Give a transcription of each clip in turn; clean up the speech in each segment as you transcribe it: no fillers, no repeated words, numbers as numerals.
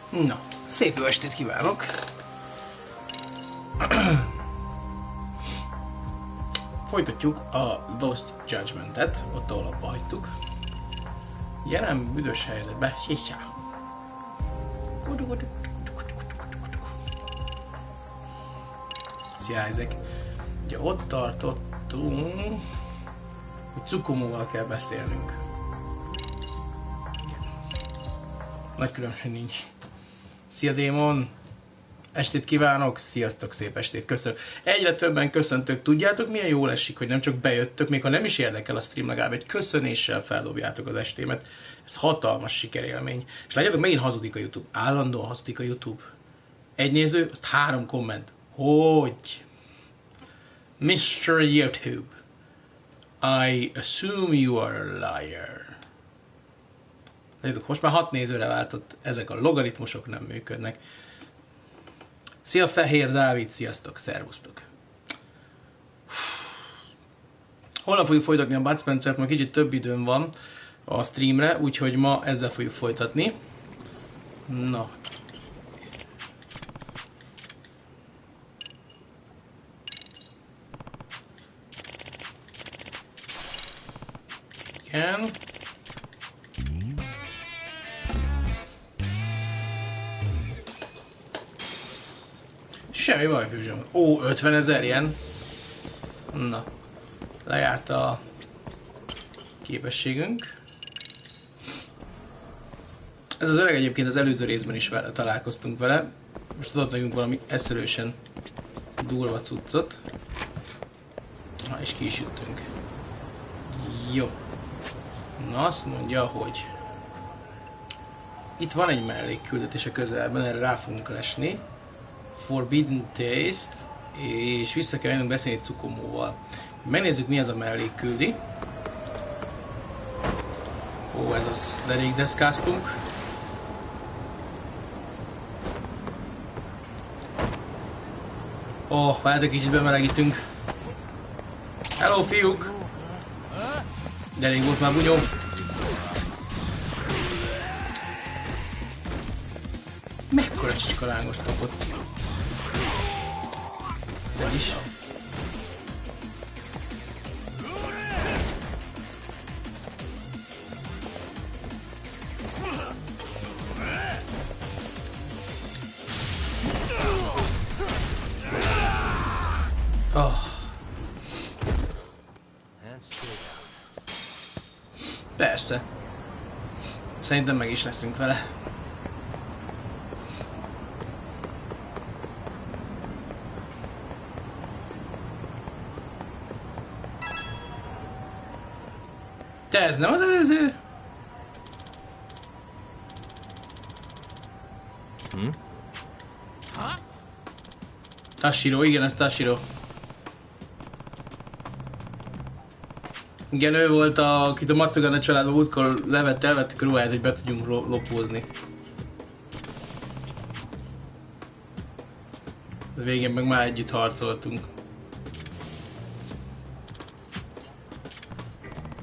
Na, szép jó estét kívánok! Folytatjuk a Lost Judgement-et, ott ahol abba hagytuk. Jelen büdös helyzetben. Szia, Isaac! Ugye ott tartottunk, hogy Cukomóval kell beszélnünk. Nagy különbség nincs. Szia, démon! Estét kívánok! Sziasztok, szép estét! Köszönöm. Egyre többen köszöntök. Tudjátok, milyen jól esik, hogy nem csak bejöttök, még ha nem is érdekel a stream, legalább egy köszönéssel feldobjátok az estémet. Ez hatalmas sikerélmény. És látjátok, megint hazudik a YouTube. Állandóan hazudik a YouTube. Egy néző, azt 3 komment. Hogy? Mr. YouTube, I assume you are a liar. Látjátok, most már 6 nézőre váltott, ezek a logaritmusok nem működnek. Szia, Fehér Dávid, sziasztok, szervusztok. Holnap fogjuk folytatni a Bud Spencer-t, mert kicsit több időm van a streamre, úgyhogy ma ezzel fogjuk folytatni. Na. Igen. Semmi baj, Fusion. Ó, 50 000 ilyen. Na. Lejárt a képességünk. Ez az öreg egyébként az előző részben is találkoztunk vele. Most adott nekünk valami eszelősen durva cuccot. Na, és ki is jöttünk. Jó. Na, azt mondja, hogy itt van egy mellékküldetés a közelben, erre rá fogunk lesni. Forbidden Taste, és vissza kell jönünk beszélni Cukomóval. Megnézzük, mi ez a mellékküldi. Ó, ez az derékdeszkáztunk. Ó, várjátok, kicsit bemelegítünk. Hello, fiúk! De elég volt már bunyom. Mekkora csicskalángost kapott. Ez is. Oh. Persze. Szerintem meg is leszünk vele. Te ez nem az előző? Tashiro, igen, ez Tashiro. Igen, ő volt, akit a Matsugane családban útkor elvettük a ruháját, hogy be tudjunk lopózni. A végén meg már együtt harcoltunk.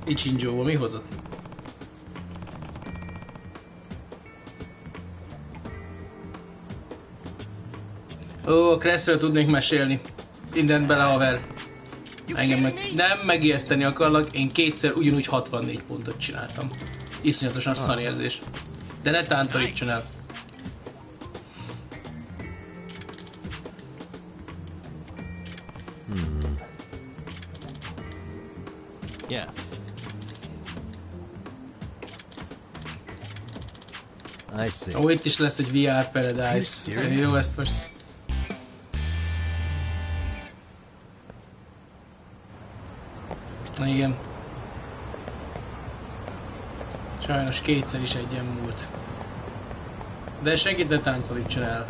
Ichinjóba mi hozott? Ó, a Crestről tudnék mesélni. Mindent bele, haver. Engem nem megijeszteni akarlak, én kétszer ugyanúgy 64 pontot csináltam. Iszonyatosan szarérzés. De ne tántorítson el. Yeah. I see. Ó, itt is lesz egy VR Paradise. Jó, ezt most... Na igen. Sajnos kétszer is egyen múlt. De senkit ne táncolítson el.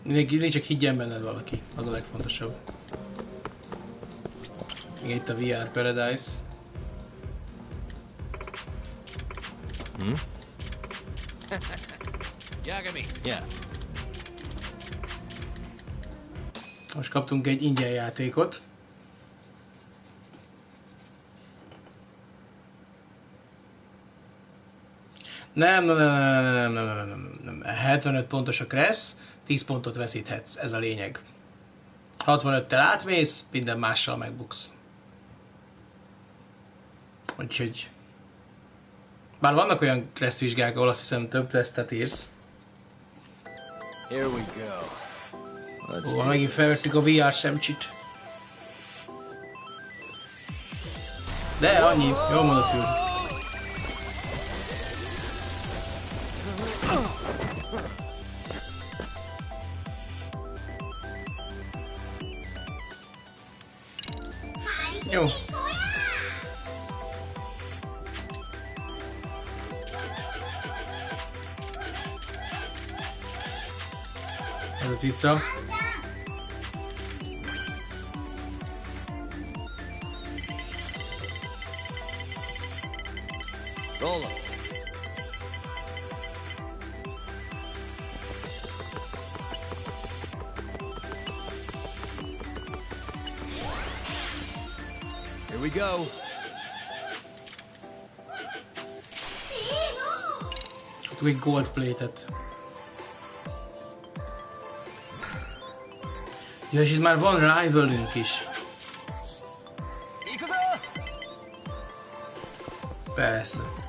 Mindig csak higgyen benned valaki, az a legfontosabb. Igen, itt a VR Paradise. Yeah. Most kaptunk egy ingyen játékot. Nem. 75 pontos a Kressz, 10 pontot veszíthetsz, ez a lényeg. 65-tel átmész, minden mással megbuksz. Úgyhogy... Bár vannak olyan Kressz vizsgák, ahol azt hiszem több tesztet írsz. Here we go. Let's Ó, do megint this. felvettük a VR semcsit. De annyi, jól mondod, Fusion. Jó. Ez a cica. Roll 'em. Here we go. Még gold plate-et. Ja, és itt már van rivalünk is. Persze.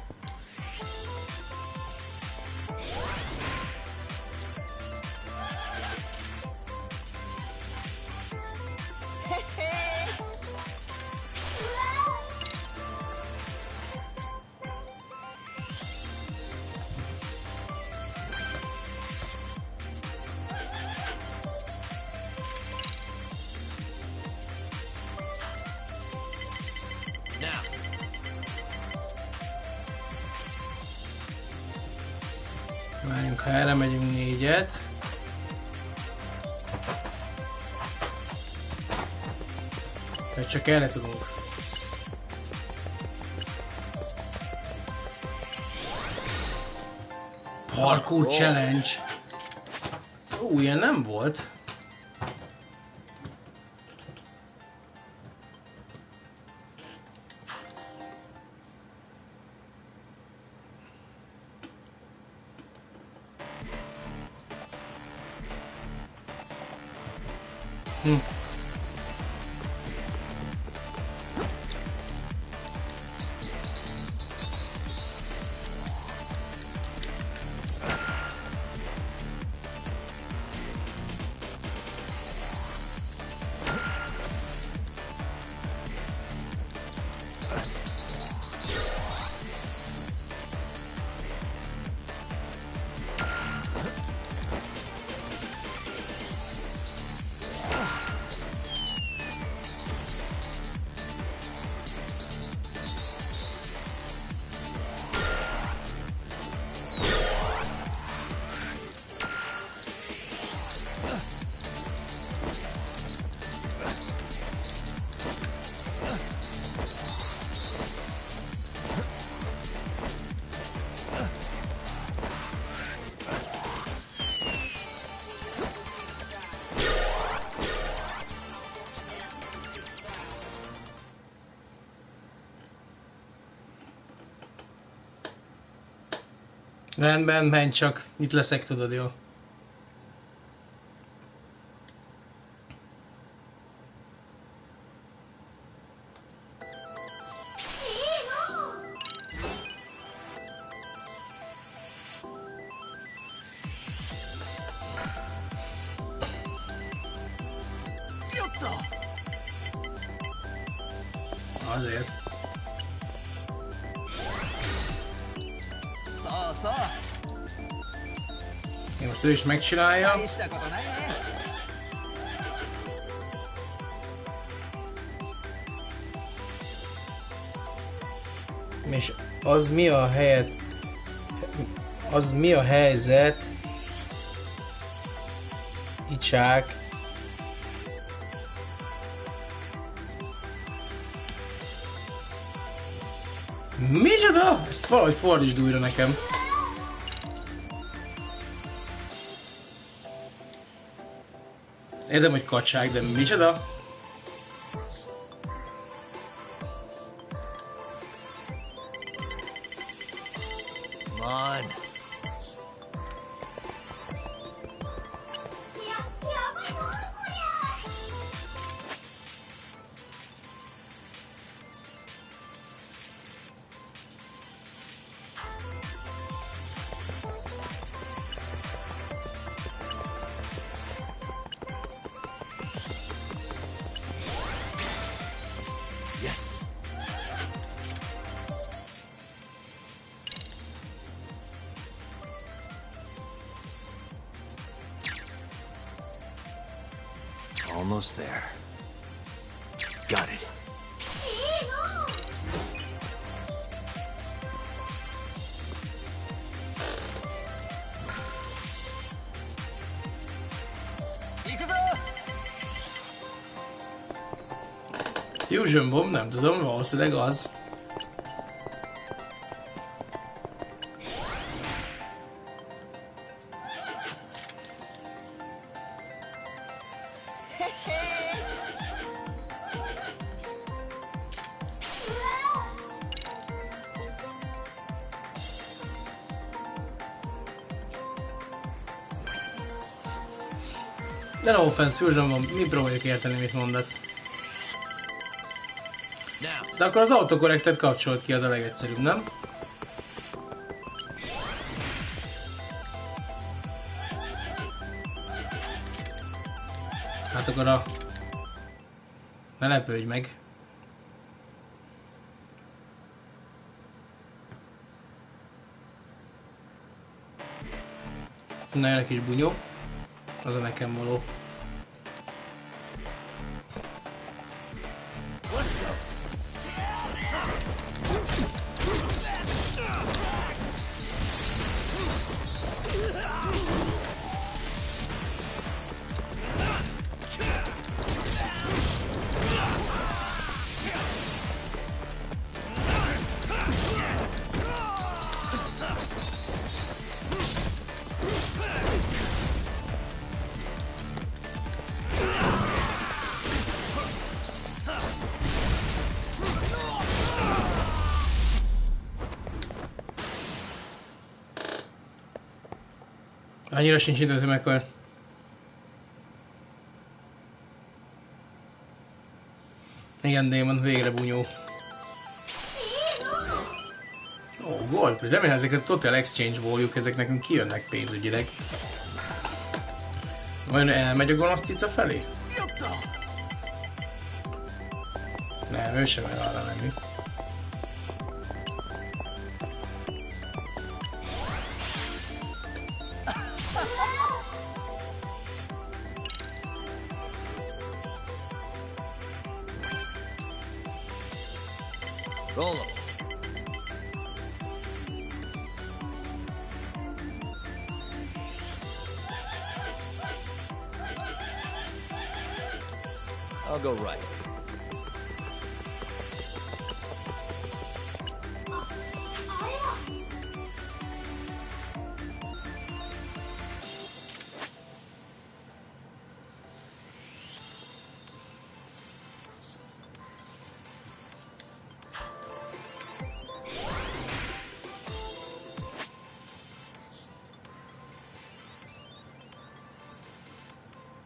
Now. Várjunk, ha erre megyünk 4-et. Tehát csak erre tudunk. Parkour challenge. Ilyen nem volt. Rendben, menj csak. Itt leszek, tudod, jó? Azért. Én most ő is megcsinálja. És az mi a helyet? Az mi a helyzet? Icsák. Micsoda? Ezt valahogy fordítsd újra nekem. Érdem, hogy kacság, de micsoda? Come on. Yes. Almost there. Got it. Fusion Bomb, nem tudom, valószínűleg az. De no offense, Fusion Bomb, mi próbáljuk érteni, mit mondasz. De akkor az autokorrektet kapcsolt ki, az a legegyszerűbb, nem? Hát akkor a... Ne lepődj meg. Na, jön egy kis bunyó. Az a nekem való. Annyira sincs időt, hogy meghal. Igen, Démon, végre bunyó. Ó, gold, remélem ezek a Total Exchange voljuk, ezek nekünk kijönnek pénzügyileg. Vajon elmegy a gonosz cica felé? Nem, ő sem el arra menni. Roll 'em. I'll go right.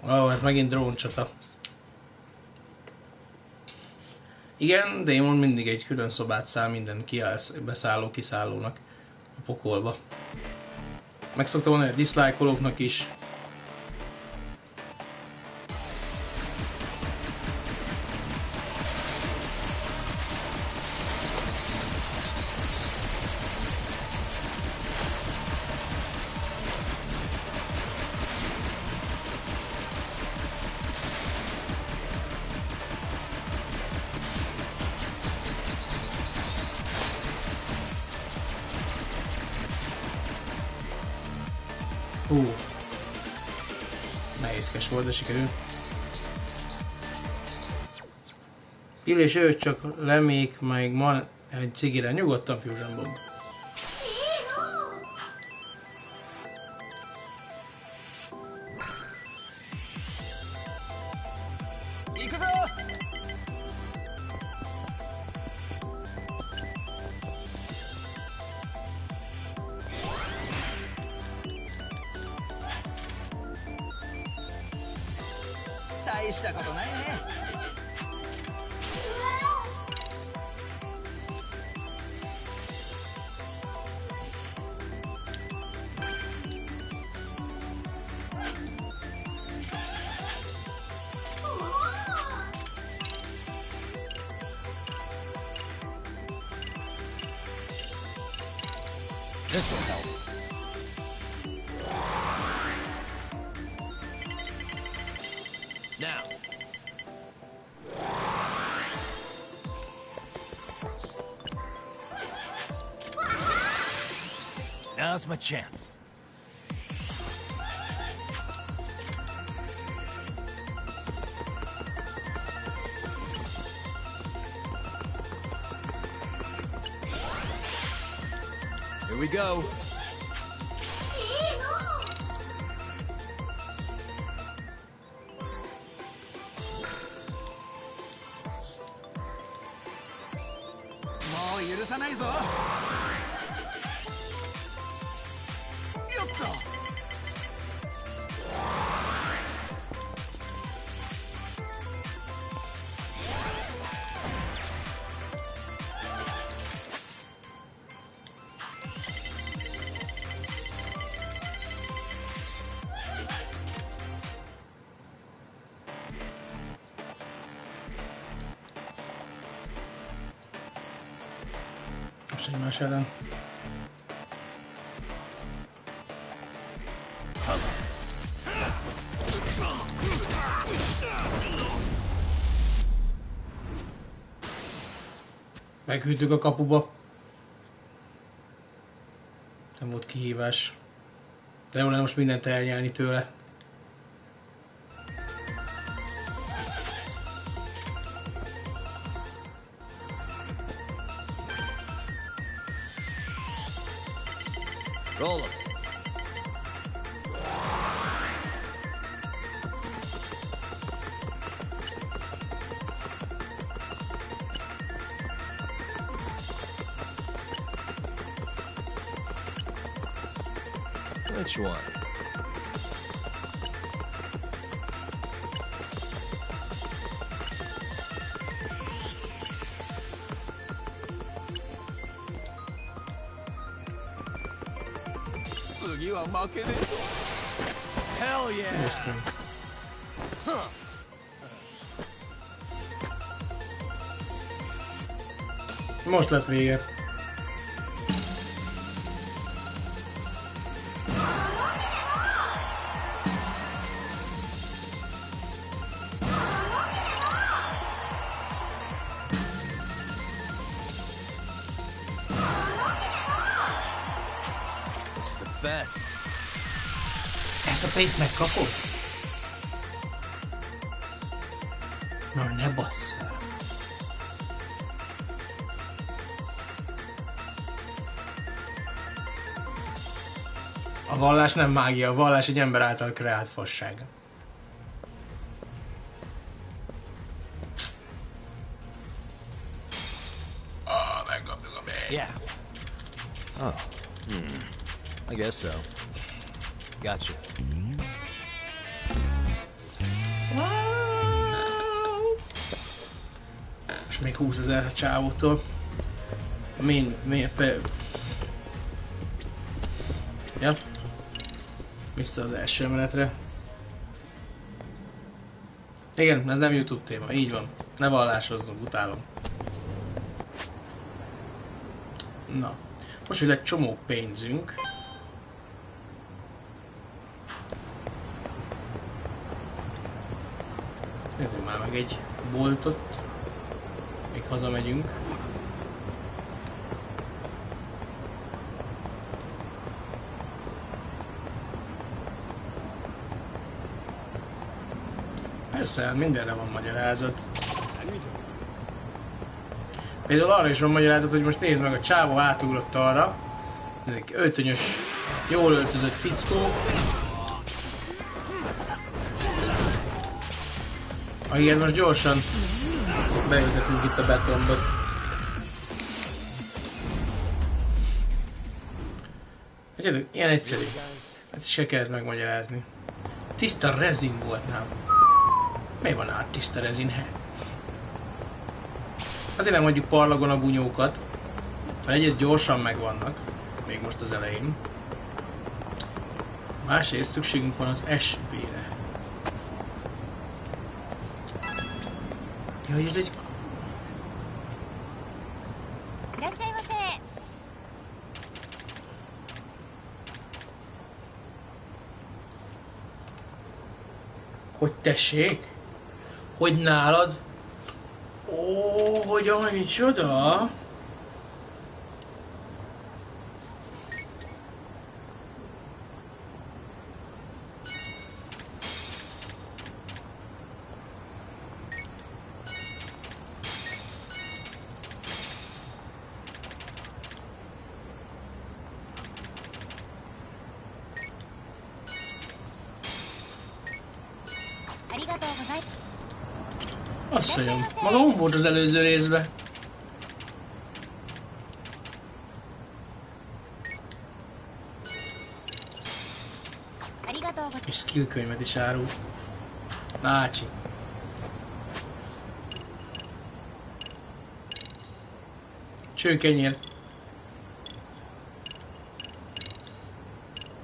Ó, ez megint dróncsata. Igen, Démon mindig egy külön szobát száll minden beszálló-kiszállónak a pokolba. Meg szoktam mondani a dislike-olóknak is. Nehézkes volt, de sikerül. Pill és ő csak lemék, meg ma egy cigire. Nyugodtan, Fusion Bomb. したことないね。This will help. Now. Now's my chance. Here we go. Most egymás ellen. Meghűtük a kapuba. Nem volt kihívás. De jó lenne most mindent elnyelni tőle. Roll 'em. Which one? Hell yeah! Néztünk. Most lett vége. This is the best. Ezt a pénzt megkapod? Na, ne bassz fel. A vallás nem mágia, a vallás egy ember által kreált fasság. Megkaptuk a pénzt. Yeah. Oh. I guess so. Gotcha. És még 20 000 a csávótól. Milyen fel... Ja. Vissza az első emeletre. Igen, ez nem YouTube téma, így van. Ne vallásozzunk, utálom. Na. Most, hogy egy csomó pénzünk. Nézzük már meg egy boltot. Még hazamegyünk. Persze, mindenre van magyarázat. Például arra is van magyarázat, hogy most nézd meg, a csávó átugrott arra. Egy öltönyös, jól öltözött fickó. Akiket most gyorsan beültetünk itt a betonba. Tudjátok, ilyen egyszerű. Ezt se kellett megmagyarázni. Tiszta rezin volt nálam. Mi van át tiszta rezinhe? Azért nem mondjuk parlagon a bunyókat, mert egyrészt gyorsan megvannak, még most az elején. Másrészt szükségünk van az SP-re. Jaj, ez egy... Hogy tessék? Hogy nálad? Ó, hogy micsoda? Azt mondjam, maga hon volt az előző részben? És skill könyvet is árult. Nácsi. Csőkenyér.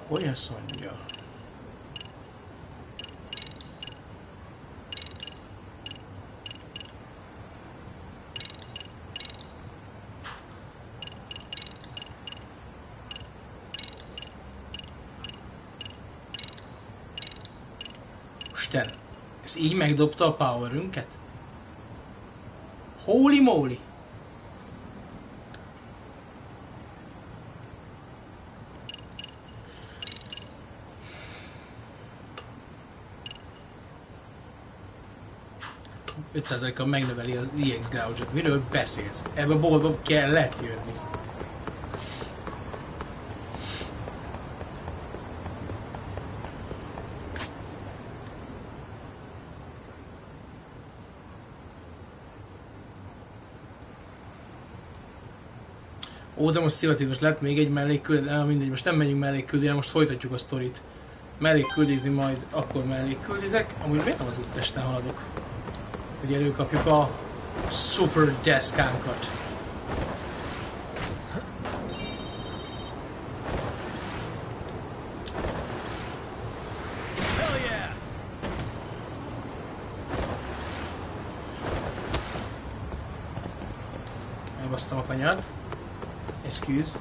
Hogy azt mondja? Isten, ez így megdobta a powerünket? Holy moly! %-kal megnöveli az EX gouge-ot. Miről beszélsz? Ebbe a boltba kellett jönni. Ó, de most szivatít, most lett még egy mellékküldés, mindegy, most nem menjünk mellékküldésre, most folytatjuk a sztorit. Mellékküldizni majd akkor mellékküldizek. Amúgy miért nem az úttesten haladok? Hogy előkapjuk a super deszkánkat. Elbasztam a kanyart. Excuse.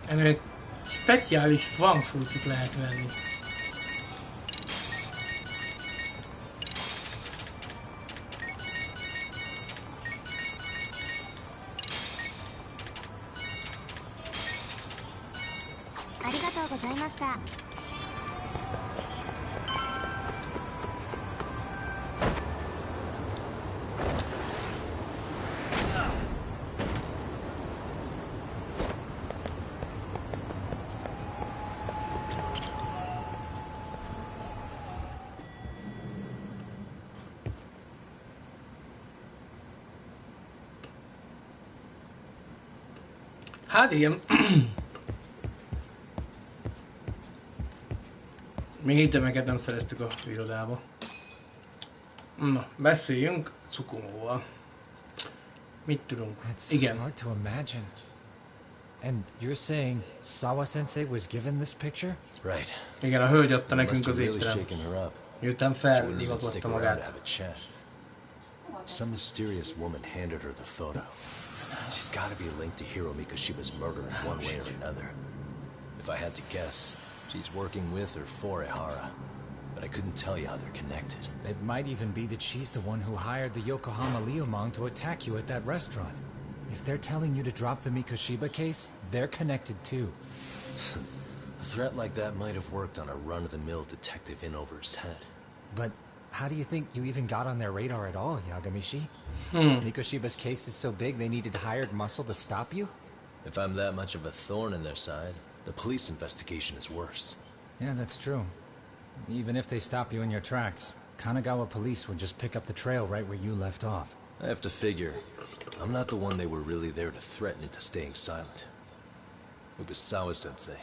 Ennél speciális fangfruitit lehet venni. Hát igen. Még itemeket nem szereztük a irodába. Na, beszéljünk Tsukumóval. Mit tudunk? Igen. Hard to imagine. And you're saying Sawa-sensei was given this picture? Right. Igen, a hölgy adta nekünk az étterem. Miután fellivagotta magát. Some mysterious woman handed her the photo. She's got to be linked to Hiro Mikoshiba's murder in one way or another. If I had to guess, she's working with or for Ehara, but I couldn't tell you how they're connected. It might even be that she's the one who hired the Yokohama Leomon to attack you at that restaurant. If they're telling you to drop the Mikoshiba case, they're connected too. A threat like that might have worked on a run-of-the-mill detective in over his head. But How do you think you even got on their radar at all, Yagamishi? Mikoshiba's case is so big they needed hired muscle to stop you? If I'm that much of a thorn in their side, the police investigation is worse. Yeah, that's true. Even if they stop you in your tracks, Kanagawa police would just pick up the trail right where you left off. I have to figure, I'm not the one they were really there to threaten into staying silent. It was Sawa-sensei.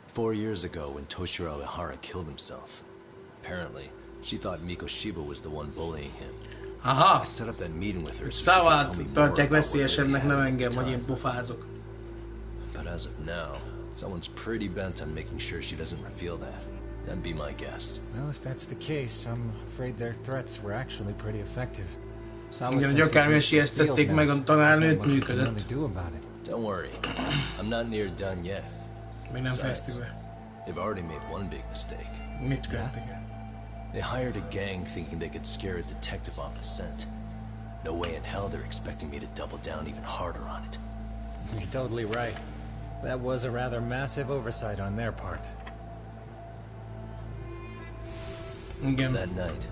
4 years ago when Toshiro Ihara killed himself. Apparently, she thought Mikoshiba was the one bullying him. Aha! I set up that meeting with her so she Szavát could tell me more tartják about what really veszélyesebbnek, nem happened engem, at the hogy én time. pofázok. But as of now, someone's pretty bent on making sure she doesn't reveal that. That'd be my guess. Well, if that's the case, I'm afraid their threats were actually pretty effective. Igen, hogy akármilyen siesztették meg a tanárnőt, működött. Don't worry, I'm not near done yet. Még nem fejeztük be. They've already made one big mistake. Mit követtek el? They hired a gang thinking they could scare a detective off the scent. No way in hell they're expecting me to double down even harder on it. You're totally right. That was a rather massive oversight on their part. Igen. That night,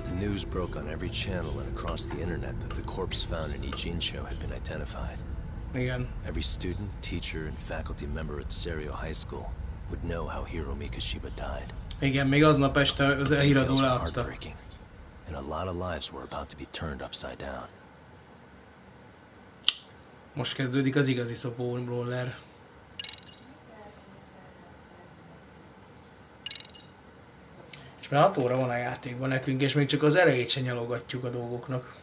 the news broke on every channel and across the internet that the corpse found in Ijincho had been identified. Igen. Every student, teacher, and faculty member at Serio High School would know how Hiro Mikoshiba died. Igen, még aznap este az híradó Details were leadta. heartbreaking, and a lot of lives were about to be turned upside down. Most kezdődik az igazi szopóroller. És már 6 óra van a játékban nekünk, és még csak az elejét sem nyalogatjuk a dolgoknak.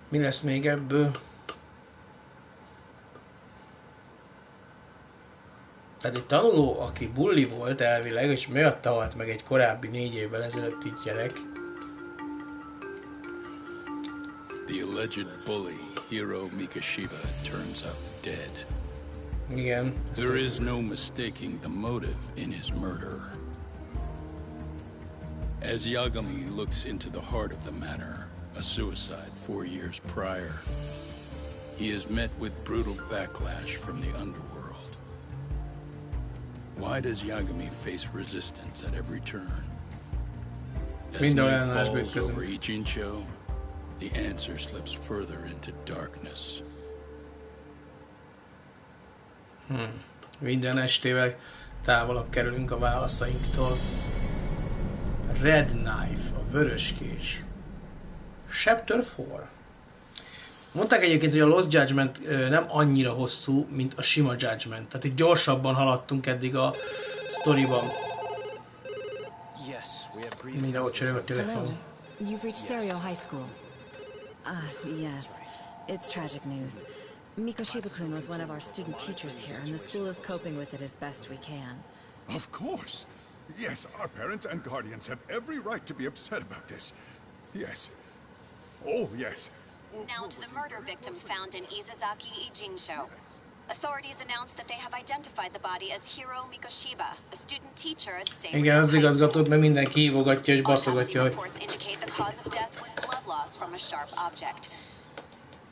Mi lesz még ebből? Tehát egy tanuló, aki bulli volt elvileg, és miatta halt meg egy korábbi 4 évvel ezelőtti gyerek. The alleged bully, Hiro Mikoshiba, turns up dead. Igen. There is no mistaking the motive in his murder. As Yagami looks into the heart of the matter, a suicide 4 years prior, he is met with brutal backlash from the underworld. Why does Yagami face resistance at every turn? As Minden night ellenállás falls bűtközön. over Ijincho, the answer slips further into darkness. Minden estével távolabb kerülünk a válaszainktól. Red Knife, a vöröskés. Chapter 4. Mondták egyébként, hogy a Lost Judgement nem annyira hosszú, mint a sima Judgement. Tehát itt gyorsabban haladtunk eddig a sztoriban. Mindenhol csörög a telefon. You've reached Serio High School. Yes. It's tragic news. Mikoshiba-kun was one of our student teachers here, and the school is coping with it as best we can. Of course. Yes, our parents and guardians have every right to be upset about this. Yes. Oh, yes. Now to the murder victim found in Izazaki Ijincho. Authorities announced that they have identified the body as Hiro Mikoshiba, a student teacher at Serio Igen, az High igazgatót, School. mert mindenki hívogatja és Autopsy baszogatja, hogy reports indicate the cause of death was blood loss from a sharp object.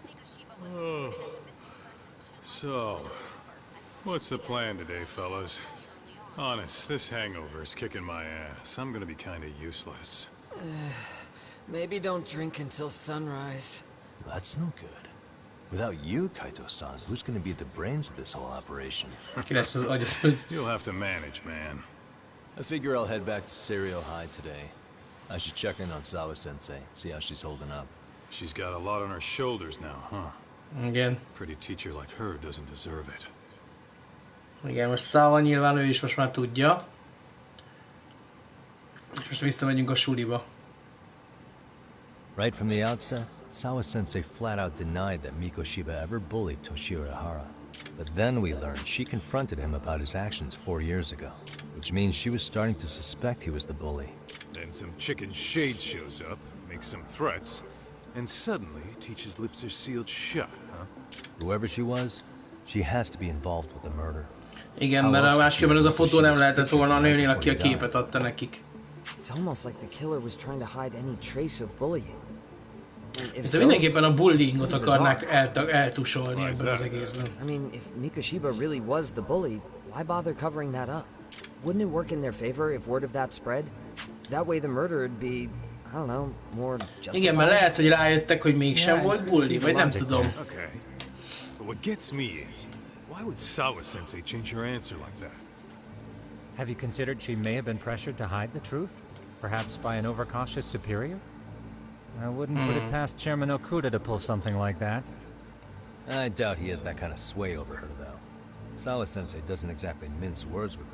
Mikoshiba was reported as a missing person. So, what's the plan today, fellas? Honest, this hangover is kicking my ass. I'm gonna be kinda useless. Maybe don't drink until sunrise. That's no good. Without you, Kaito-san, who's gonna be the brains of this whole operation? ki lesz az agyaszhoz. You'll have to manage, man. I figure I'll head back to Serio High today. I should check in on Sawa-sensei, see how she's holding up. She's got a lot on her shoulders now, huh? Igen. Pretty teacher like her doesn't deserve it. Igen, most Száva nyilván ő is most már tudja. És most visszamegyünk a suliba. Right from the outset, Sawa-sensei flat out denied that Mikoshiba ever bullied Toshiro Ihara. But then we learned she confronted him about his actions 4 years ago, which means she was starting to suspect he was the bully. Then some chicken shade shows up, makes some threats, and suddenly teacher's lips are sealed shut, huh? Whoever she was, she has to be involved with the murder. Igen, mert máskülönben az a fotó nem lehetett volna a nőnél, aki a képet adta nekik. It's almost like the killer was trying to hide any trace of bullying. De mindenképpen a bullyingot akarnák eltusolni ebből az egészben. I mean, if Mikoshiba really was the bully, why bother covering that up? Wouldn't it work in their favor if word of that spread? That way the murder would be, I don't know, more justified. Igen, mert lehet, hogy rájöttek, hogy mégsem volt bulli, vagy nem tudom. Okay. But what gets me is, why would Sawa-sensei change her answer like that? Have you considered she may have been pressured to hide the truth? Perhaps by an overcautious superior? I wouldn't put it past Chairman Okuda to pull something like that. I doubt he has that kind of sway over her, though. Sawa-sensei doesn't exactly mince words with him.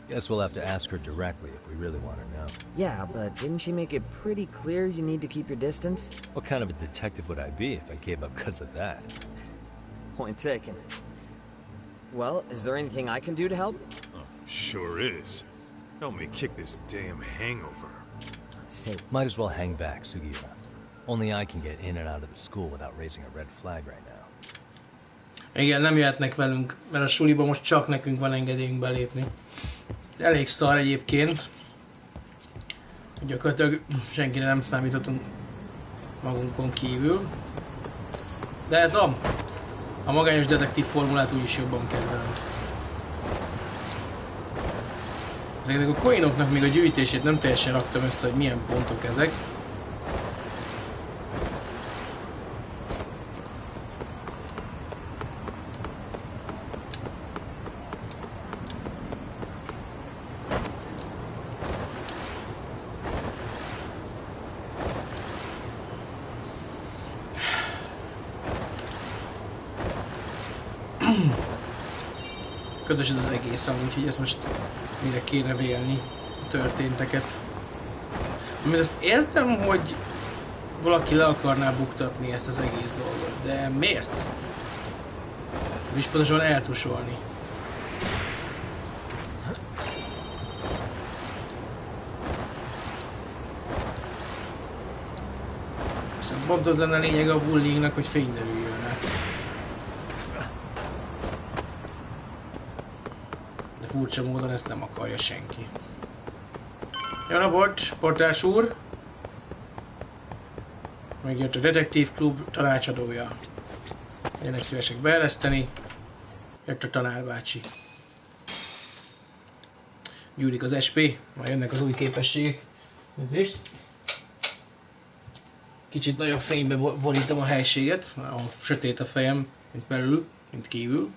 Guess we'll have to ask her directly if we really want to know. Yeah, but didn't she make it pretty clear you need to keep your distance? What kind of a detective would I be if I gave up because of that? Point taken. Well, is there anything I can do to help? Oh, sure is. Help me kick this damn hangover. Say, Might as well hang back, Sugiura. Only I can get in and out of the school without raising a red flag right now. Igen, nem jöhetnek velünk, mert a suliba most csak nekünk van engedélyünk belépni. Elég szar egyébként. Gyakorlatilag senkire nem számíthatunk magunkon kívül. De ez a magányos detektív formulát úgyis jobban kedvelem. Ezeknek a coinoknak még a gyűjtését nem teljesen raktam össze, hogy milyen pontok ezek. Ködös ez az egész, úgyhogy ezt most mire kéne vélni a történteket. Amit azt értem, hogy valaki le akarná buktatni ezt az egész dolgot, de miért? És pontosan eltusolni. Aztán pont az lenne a lényeg a bullyingnak, hogy fény derüljön rá. Furcsa módon ezt nem akarja senki. Jó napot, portás úr! Megjött a detektív klub tanácsadója. Legyenek szívesek beereszteni. Jött a tanárbácsi. Gyűlik az SP, majd jönnek az új képességek. Nézést! Kicsit nagyobb fénybe borítom a helységet, a sötét a fejem, mint belül, mint kívül.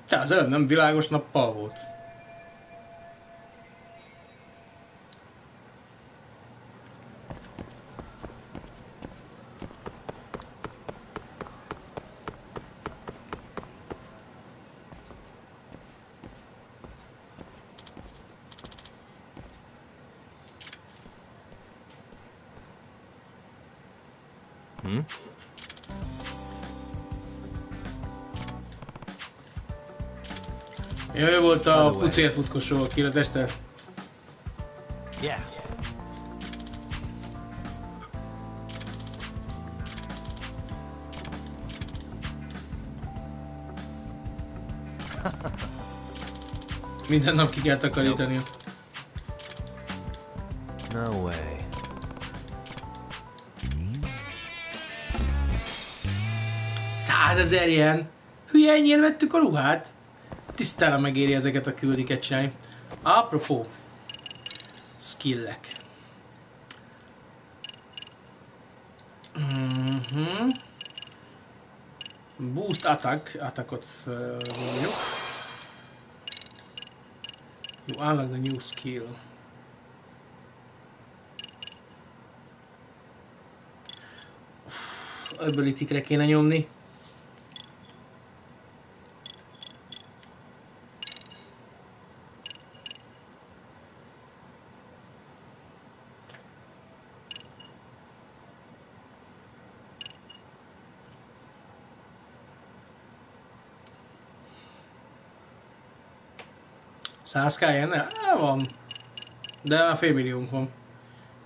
Ja, az előbb nem világos nappal volt. Ő volt a pucérfutkosó, akire tesztel. Yeah. Minden nap ki kell takarítani. No way. $100,000 yen? Hülye, ennyien vettük a ruhát? Tisztára megéri ezeket a küldiket csinálni. Apropó. Skillek. Boost attack. Attackot felvonjuk. You unlock the new skill. Ability-kre kéne nyomni. $100,000 ne? Van. De már fél milliónk van.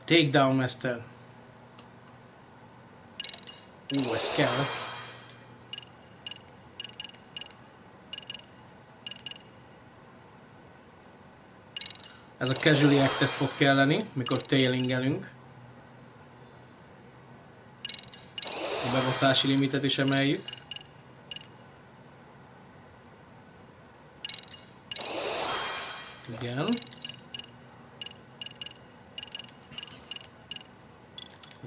Takedown Master. Ez kell. Ez a casual act fog kelleni, mikor tailingelünk. A bebaszási limitet is emeljük. Igen.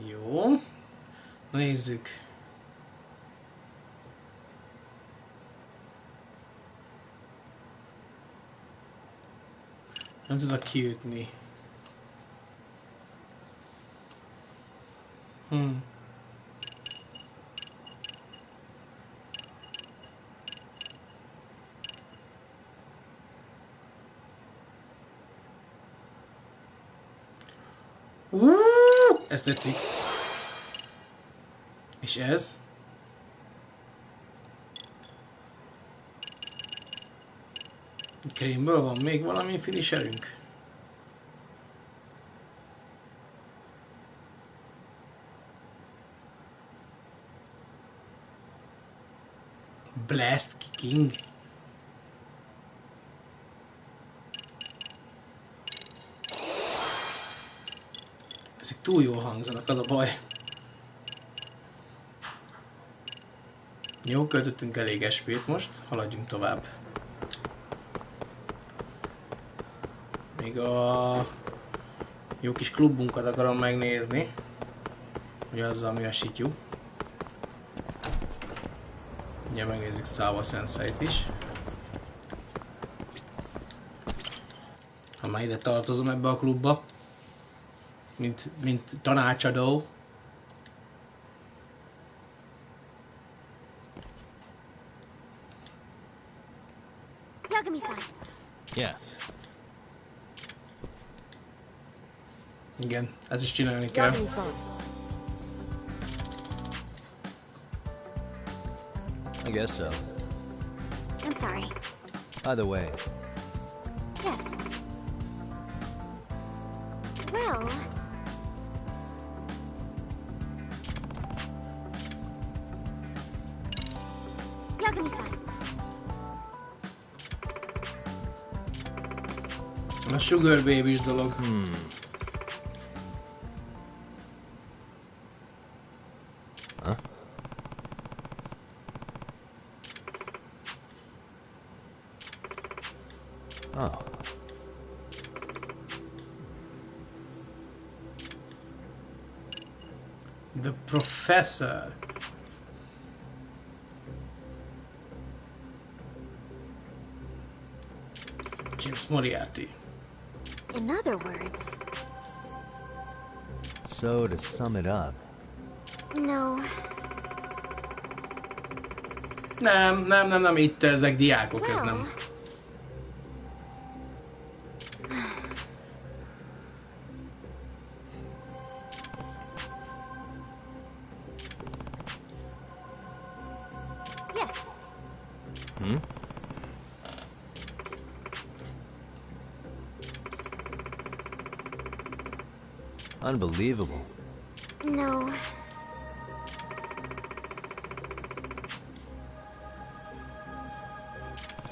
Jó. Nézzük. Nem tudok kiütni. Ez tetszik. És ez? Krémből van még valami finisherünk? Blast kicking? Ezek túl jól hangzanak, az a baj. Jó, költöttünk elég SP-t most, haladjunk tovább. Még a jó kis klubunkat akarom megnézni, hogy azzal mi a sityú. Ugye megnézzük Száva Sensei-t is. Ha már ide tartozom ebbe a klubba, mint tanácsadó. Yeah. Igen, ez is csinálni kell. I guess so. I'm sorry. By the way, Yes. Well... Yagami-san. A Sugar Baby-s dolog. Huh? Oh. The Professor. James Moriarty. In other words... So to sum it up, No. Nem, itt ezek diákok, ez nem. Yes. unbelievable. No.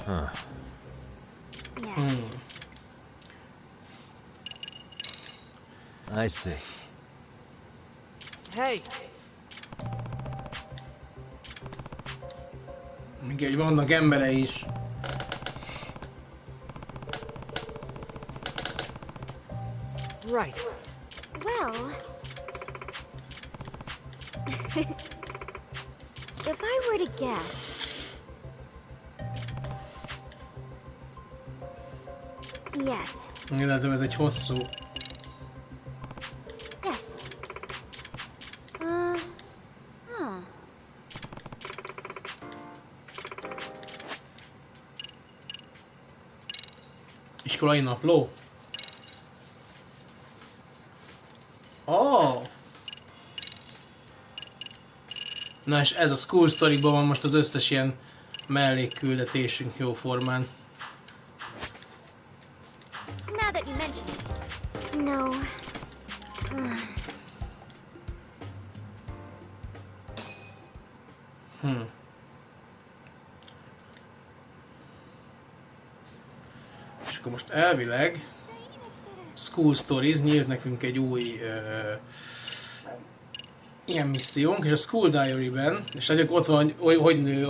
Huh. Yes. I see. Hey! Még egy vannak emberei is. Right. Well... if I were to guess... Yes. Én látom, ez egy hosszú. Yes. Huh. Iskolai napló? Oh. Na és ez a School Story-ban van most az összes ilyen mellékküldetésünk jó formán. Now that you mention it. No. És akkor most elvileg Cool Stories nyírt nekünk egy új ilyen missziónk, és a School Diary-ben, és látjuk ott van, hogy nő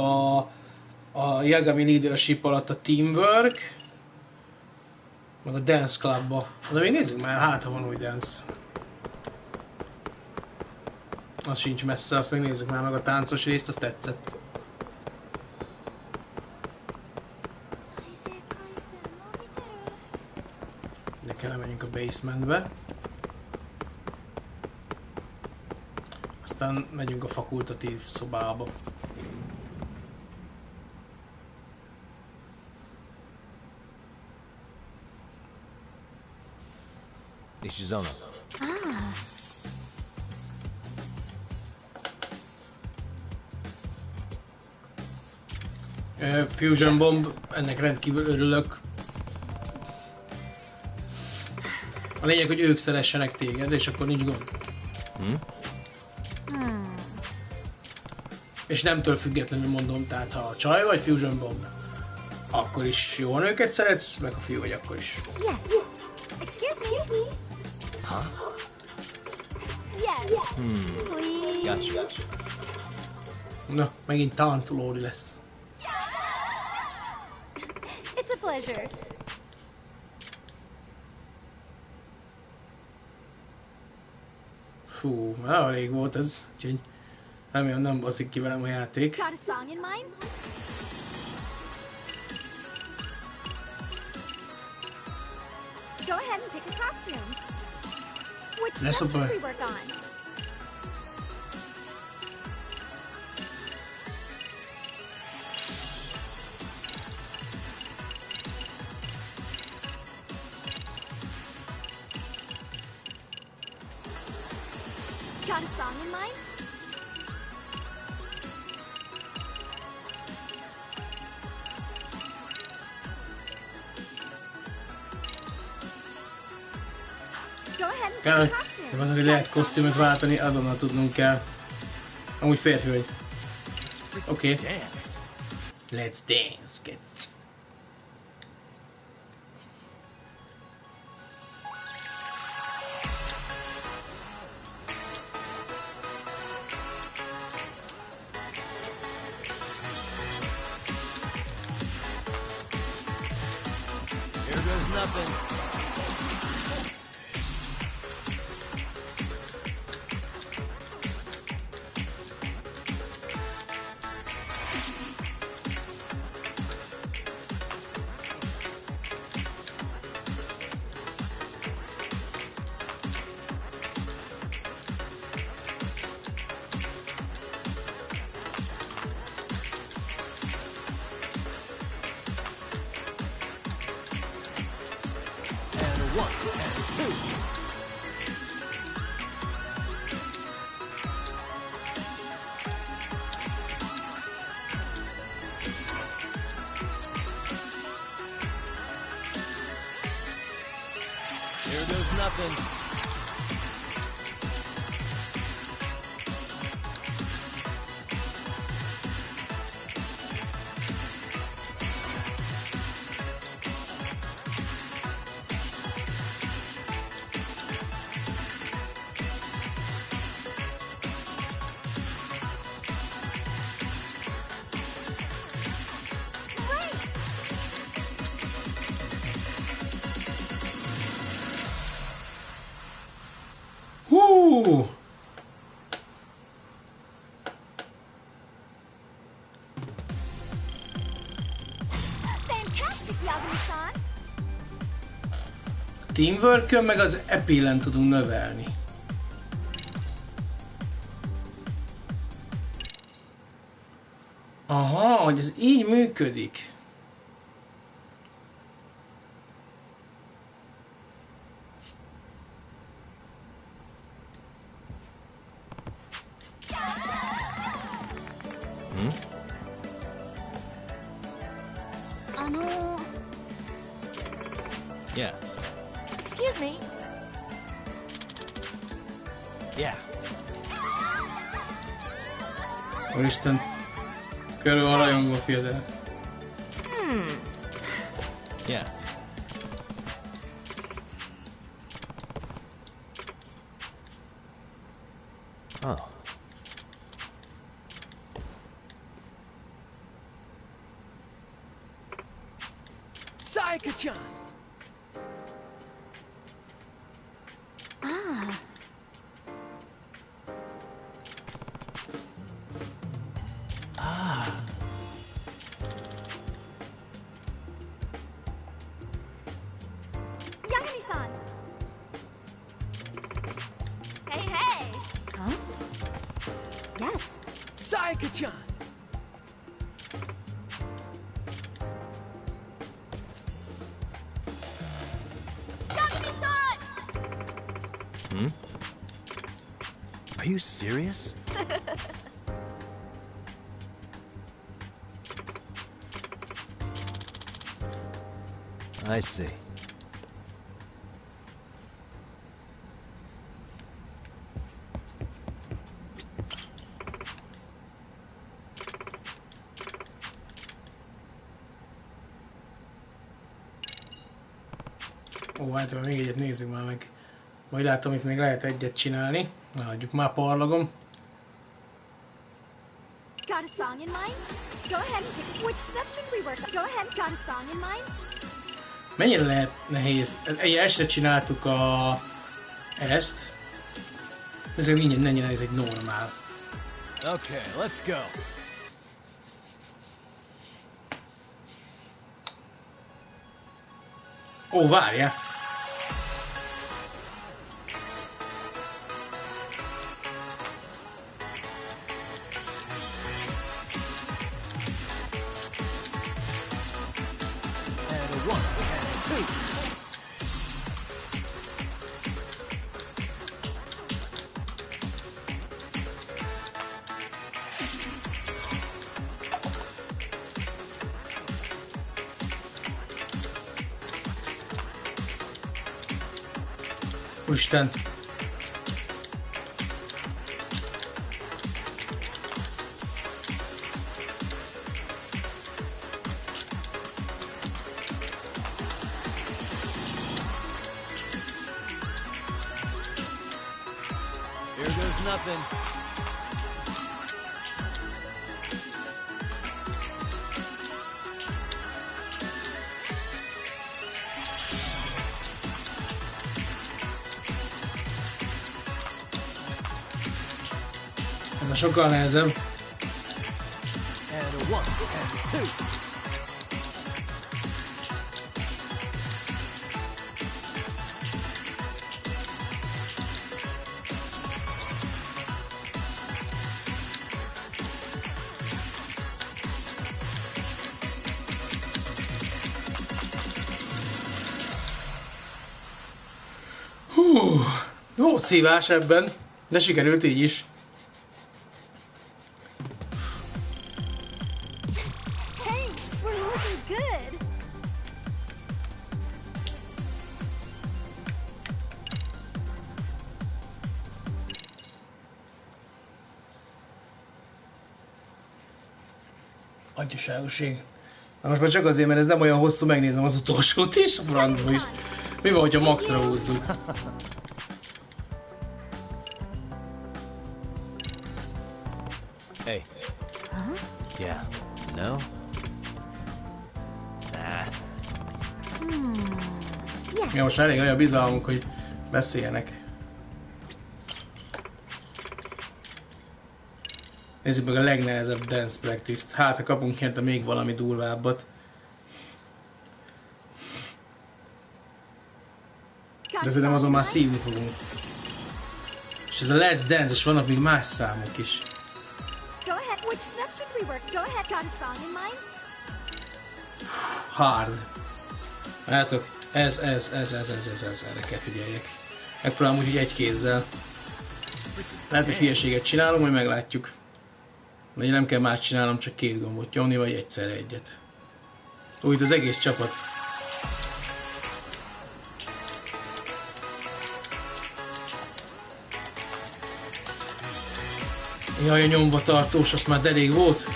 a Yagami Leadership alatt a Teamwork, meg a Dance Clubba. De még nézzük már, hát ha van új dance. Az sincs messze, azt meg nézzük már meg a táncos részt, azt tetszett. De kell menjünk a basementbe. Aztán megyünk a fakultatív szobába. Ishizona. Fusion Bomb, ennek rendkívül örülök. A lényeg, hogy ők szeressenek téged, és akkor nincs gond. És nemtől függetlenül mondom, tehát ha a csaj vagy Fusion Bomb, akkor is jó, ha nőket szeretsz, meg a fiú vagy akkor is. Yes. Excuse me. Huh? Yes. Please. Gotcha. Na, megint táncolódi lesz. It's a pleasure. Fú, már rég volt ez, úgyhogy remélem nem baszik ki velem a játék. Got a song in mind? Go ahead and pick a costume. Which That's stuff should okay. we work on? Got a song in mind? Go ahead and pick Kell, a de costume. az, hogy lehet kosztümöt váltani, azonnal tudnunk kell. Amúgy férfi vagy. Oké. Let's dance, kids. Here goes nothing. And one, and two. Here goes nothing. Hú! Fantastic, Yagami-san. Teamwork-ön meg az epillen tudunk növelni. Aha, hogy ez így működik. Yeah. Excuse me. Yeah. Úristen, körül van rajongva fiadel. Yeah. Oh. Saika-chan! Ah. Ah. Yagami-san! Hey, hey! Huh? Yes. Saika-chan! Yagami-san! Hmm? Are you serious? I see. Ó, hát még egyet nézzük már meg. Majd látom, itt még lehet egyet csinálni. Na, hagyjuk már parlagom. Got a song in mind? Go ahead and pick. Which steps should we work on? Go ahead. Got a song in mind? Mennyire lehet nehéz? Egy este csináltuk ezt. Ez mindjárt mennyire nehéz egy normál. Okay, let's go. Ó, várjál! Úristen! Here goes nothing. Ez a sokkal nehezebb. And a 1 and a 2. Hú, volt szívás ebben, de sikerült így is. Hey, we're looking good. Adjaságoség. Na most már csak azért, mert ez nem olyan hosszú, megnézem az utolsót is, a francba is. Mi van, hogyha maxra húzzuk? Hey. Huh? Yeah. No? Nah. Yes. Ja, most elég olyan bizalmunk, hogy beszéljenek. Nézzük meg a legnehezebb dance practice-t. Hát, ha kapunk érte még valami durvábbat. De szerintem azon már szívni fogunk. És ez a Let's Dance, és vannak még más számok is. Go ahead. Which steps should we work? Go ahead. Got a song in mind? Hard. Látok, ez, erre kell figyeljek. Megpróbálom úgy egy kézzel. Lehet, hogy hülyeséget csinálom, majd meglátjuk. Vagy nem kell más csinálnom, csak két gombot nyomni, vagy egyszerre egyet. Úgy az egész csapat. Jaj, a nyomva tartós, azt már elég volt.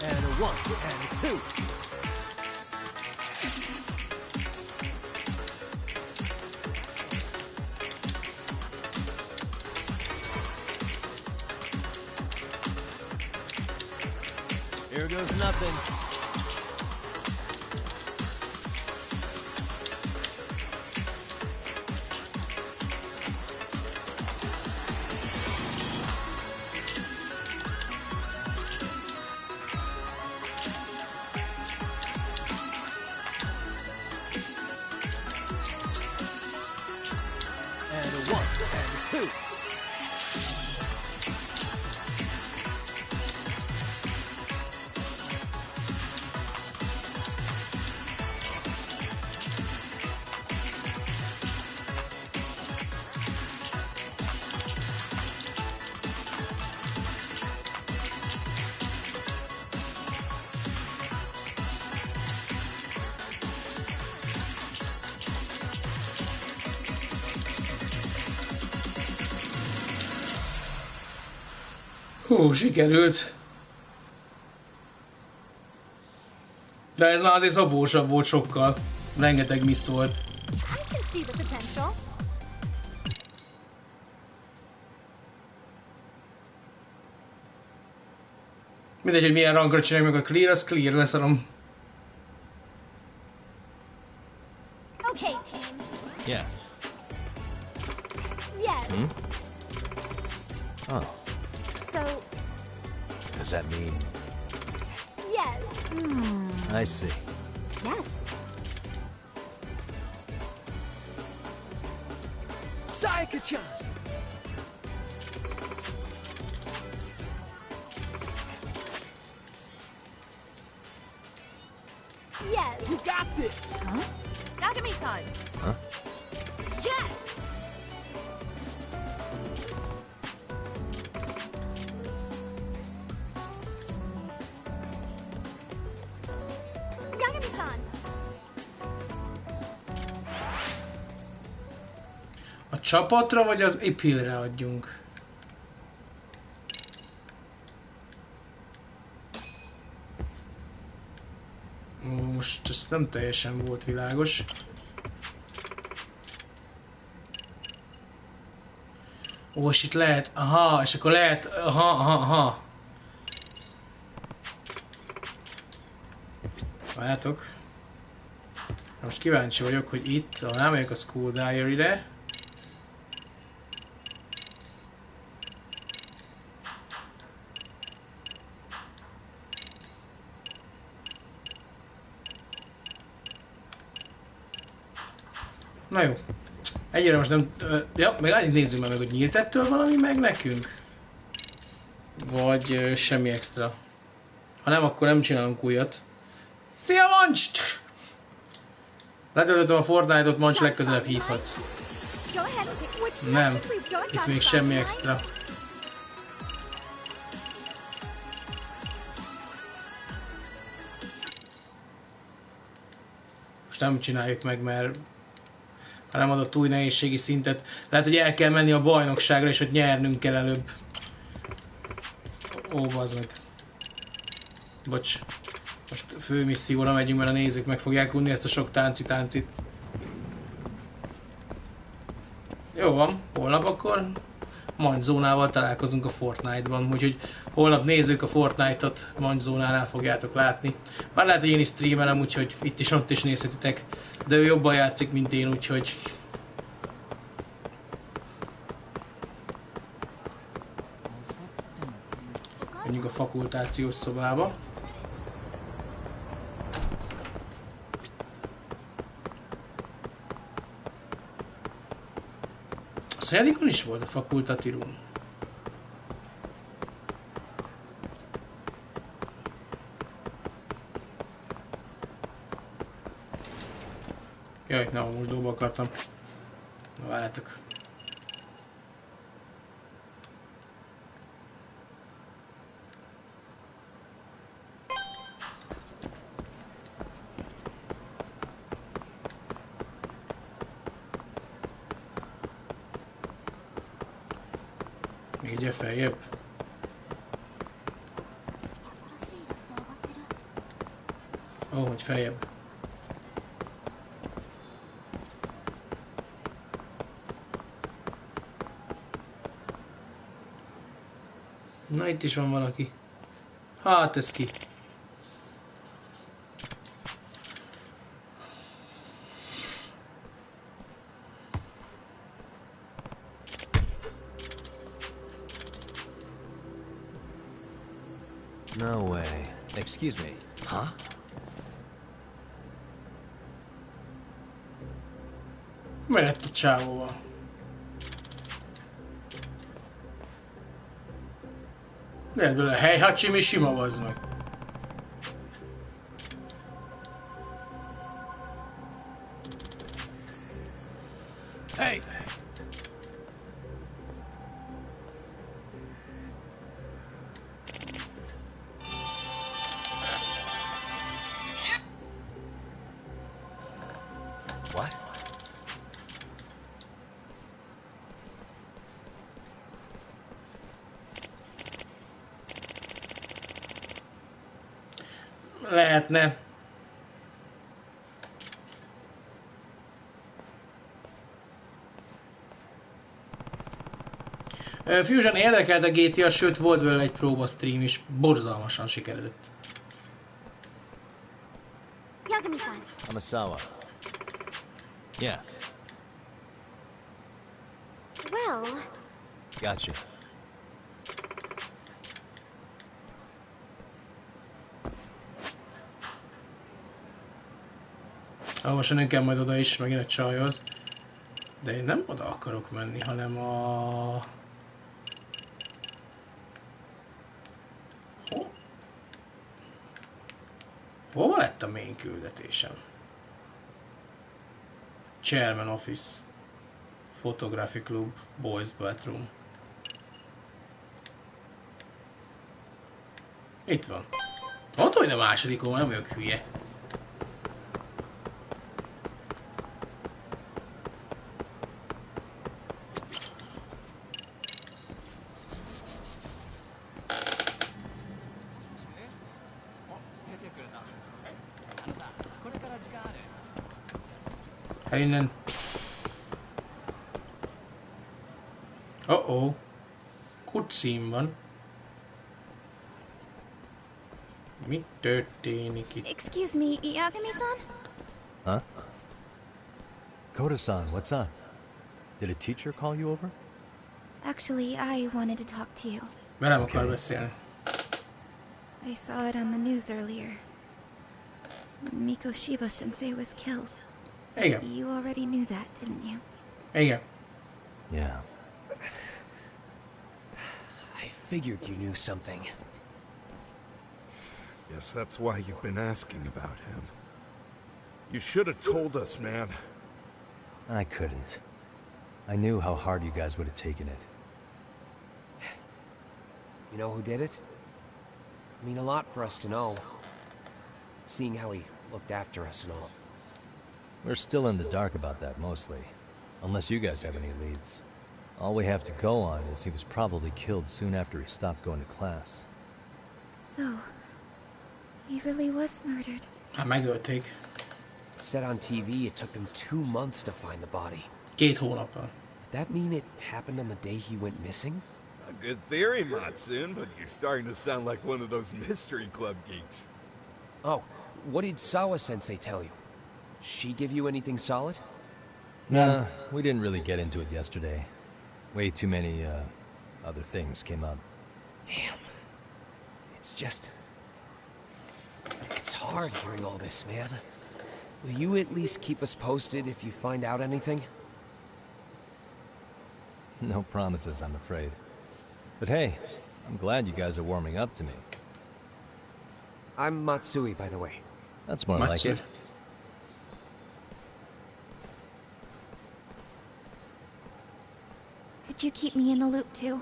And a 1 and a 2. Here goes nothing. And a 1 and a 2. Hú, sikerült. De ez már azért szabósabb volt sokkal. Rengeteg miss volt. I can see the potential. Mindegy, hogy milyen rankra csináljuk meg a clear, az clear, leszarom. Okay, team. Yeah. Yes. Hmm? Oh, So, does that mean... yes. I see. Yes. Saika-chan! Yes. You got this! Huh? Yagami-san! Huh? Yes. Yagami-san! A csapatra vagy az epilre adjunk? Most ez nem teljesen volt világos. Ó, és itt lehet, aha, és akkor lehet, aha. Várjátok. Most kíváncsi vagyok, hogy itt, ha rámegyek a School Diary-re, na jó. Egyre most nem... ja, még annyit nézzük meg, hogy nyílt ettől valami meg nekünk? Vagy semmi extra. Ha nem, akkor nem csinálunk újat. Szia, Mancs! Letöltöttem a Fortnite-ot, Mancs, legközelebb hívhatsz. Go ahead and pick which section Nem. we've got. Itt még semmi extra. Most nem csináljuk meg, mert ha nem adott új nehézségi szintet, lehet, hogy el kell menni a bajnokságra, és ott nyernünk kell előbb. Ó, bazd meg. Bocs. Most főmisszióra megyünk, mert a nézők meg fogják unni ezt a sok táncit. Jó van, holnap akkor Mandzónával találkozunk a Fortnite-ban, úgyhogy holnap nézzük a Fortnite-ot, Mandzónánál fogjátok látni. Már lehet, hogy én is streamelem, úgyhogy itt is, ott is nézhetitek, de ő jobban játszik, mint én, úgyhogy... Menjünk a fakultációs szobába. A szajadikon is volt a fakultati room. Jaj, nem, most dolba akartam. Na, várjátok. Még egyre feljebb. Ó, hogy feljebb. Na, itt is van valaki. Hát ez ki? No way. Excuse me. Huh? Mi lett a csávóval? Lehet belőle helyhacsi, mi sima vazd meg. Hey! What? Lehetne. Fusion érdekelt a GTA, sőt volt belőle egy próbasztream is, borzalmasan sikeredett. Yagami-san. Amasawa. Yeah. Well... Gotcha. Most nem kell majd oda is, megint a csajhoz. De én nem oda akarok menni, hanem a... Hova lett a main küldetésem? Chairman Office. Photography Club. Boys Bathroom. Itt van. Ott vagy a másodikon, nem vagyok hülye. Hát innen. Oh-oh. Cutscene van. Mi történik itt? Excuse me, Yagami-san? Huh? Koda-san, what's up? Did a teacher call you over? Actually, I wanted to talk to you. Velem akar beszélni. I saw it on the news earlier. Mikoshiba-sensei was killed. Igen. You already knew that, didn't you? Igen. Yeah. I figured you knew something. Yes, that's why you've been asking about him. You should have told us, man. I couldn't. I knew how hard you guys would have taken it. You know who did it? I mean a lot for us to know. Seeing how he looked after us and all. We're still in the dark about that, mostly. Unless you guys have any leads. All we have to go on is he was probably killed soon after he stopped going to class. So, he really was murdered. Hát megölték. It said on TV it took them 2 months to find the body. 2 hónappal. That mean it happened on the day he went missing? A good theory, Matsun, but you're starting to sound like one of those mystery club geeks. Oh, what did Sawa-sensei tell you? She give you anything solid? Nah, we didn't really get into it yesterday. Way too many, other things came up. Damn. It's just... It's hard hearing all this, man. Will you at least keep us posted if you find out anything? No promises, I'm afraid. But hey, I'm glad you guys are warming up to me. I'm Matsui, by the way. That's more like it. Could you keep me in the loop too?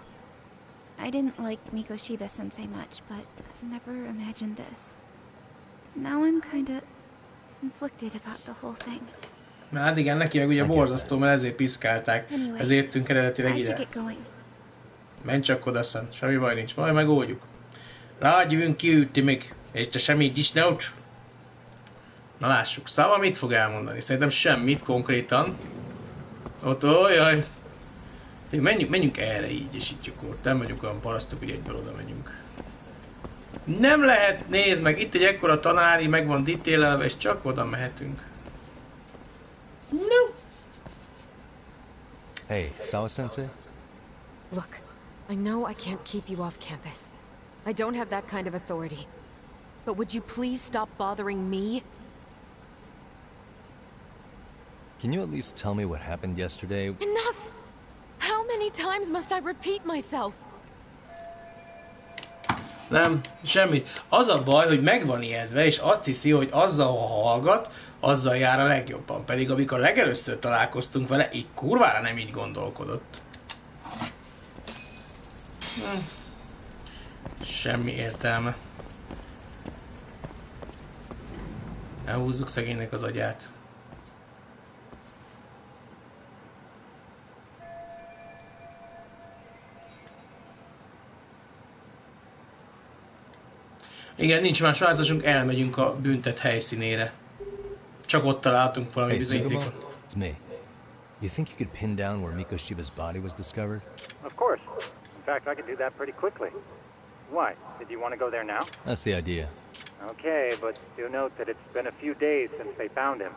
I didn't like Mikoshiba-sensei much, but I never imagined this. Now I'm kinda conflicted about the whole thing. Na hát igen, neki meg ugye borzasztó, mert ezért piszkálták. Ezért jöttünk eredetileg ide. Menj csak oda, szent. Semmi baj nincs, majd megoldjuk. Rád jövünk kiütni még. És te semmi disnót. Na lássuk, Szava mit fog elmondani? Szerintem semmit konkrétan. Ott olyaj. Menjünk erre így, és itt akkor nem vagyunk olyan parasztok, hogy egyből oda megyünk. Nem lehet, nézd meg, itt egy ekkora tanári, meg van ditélelve, és csak oda mehetünk. No. Hey, Sawa-sensei? Look, I know I can't keep you off campus. I don't have that kind of authority. But would you please stop bothering me? Can you at least tell me what happened yesterday? Enough! How many times must I repeat myself? Nem, semmi. Az a baj, hogy meg van ijedve, és azt hiszi, hogy azzal, ha hallgat, azzal jár a legjobban. Pedig amikor legelőször találkoztunk vele, így kurvára nem így gondolkodott. Semmi értelme. Elhúzzuk szegénynek az agyát. Igen, nincs más választásunk, elmegyünk a büntet helyszínére. Csak ott találtunk valami bizonyítékot. It's me. You think you could pin down where Mikoshiba's body was discovered? Of course. In fact, I could do that pretty quickly. Why? Did you want to go there now? That's the idea. Okay, but do note that it's been a few days since they found him.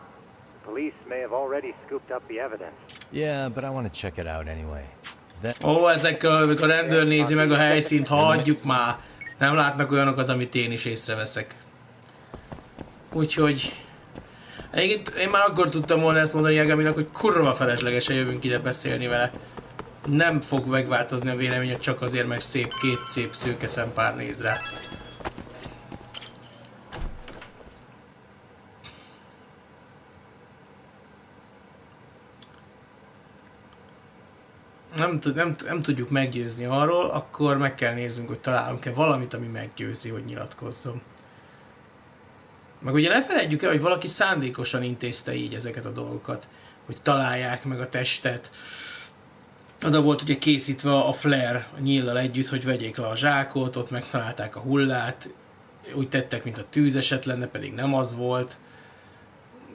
Police may have already scooped up the evidence. Yeah, but I want to check it out anyway. Ó, ezekkel, amikor a rendőr nézi meg a helyszínt, hagyjuk már. Nem látnak olyanokat, amit én is észreveszek. Úgyhogy... Én már akkor tudtam volna ezt mondani Yagaminak, hogy kurva feleslegesen jövünk ide beszélni vele. Nem fog megváltozni a véleménye csak azért, mert két szép szőke szempár néz rá. Nem tudjuk meggyőzni arról, akkor meg kell néznünk, hogy találunk-e valamit, ami meggyőzi, hogy nyilatkozzon. Meg ugye ne felejtjük el, hogy valaki szándékosan intézte így ezeket a dolgokat, hogy találják meg a testet. Oda volt ugye készítve a flare a nyíllal együtt, hogy vegyék le a zsákot, ott megtalálták a hullát, úgy tettek, mint a tűzeset lenne, pedig nem az volt.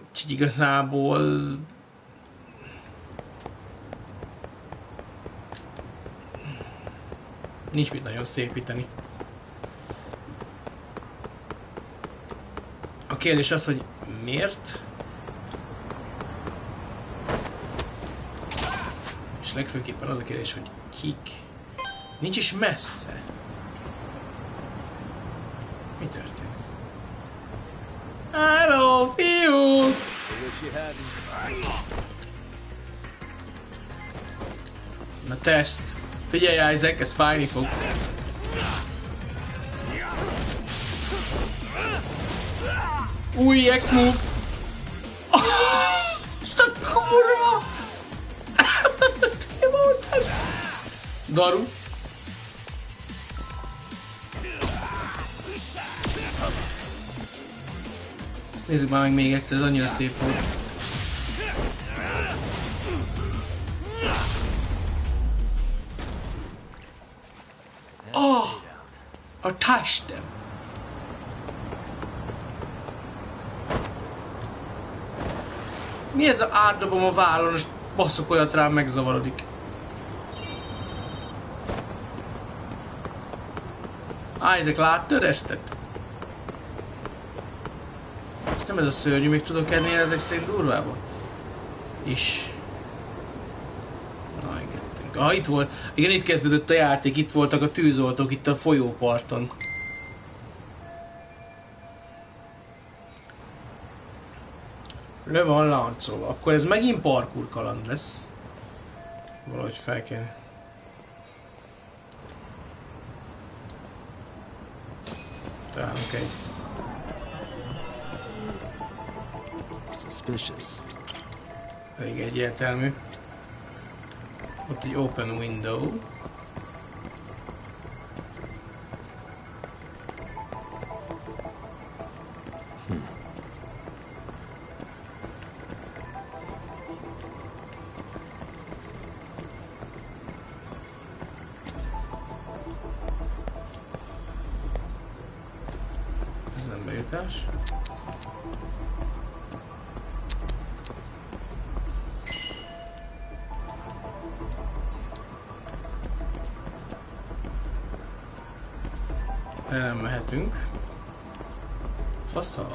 Úgyhogy igazából... Nincs mit nagyon szépíteni. A kérdés az, hogy miért? És legfőképpen az a kérdés, hogy kik? Nincs is messze. Mi történt? Hello, fiú! Na teszt! Figyelj, Isaac, ez fájni fog. Új X-move! Ezt a kurva! Te mondtad? Daru. Ezt nézzük már meg még egyszer, ez annyira szép volt. Oh! I touched them. Mi ez a átdobom a vállon, és baszok olyat rám, megzavarodik. Isaac, láttad estet? És nem ez a szörnyű, még tudok enni ezek szerint durvában? Is. Na, engedtünk. Ah, itt volt. Igen, itt kezdődött a játék, itt voltak a tűzoltók, itt a folyóparton. Le van láncolva. Akkor ez megint parkour kaland lesz. Valahogy fel kell. Találunk egy. Suspicious. Elég egyértelmű. Ott egy open window. Ez nem bejutás. Nem mehetünk. Faszal.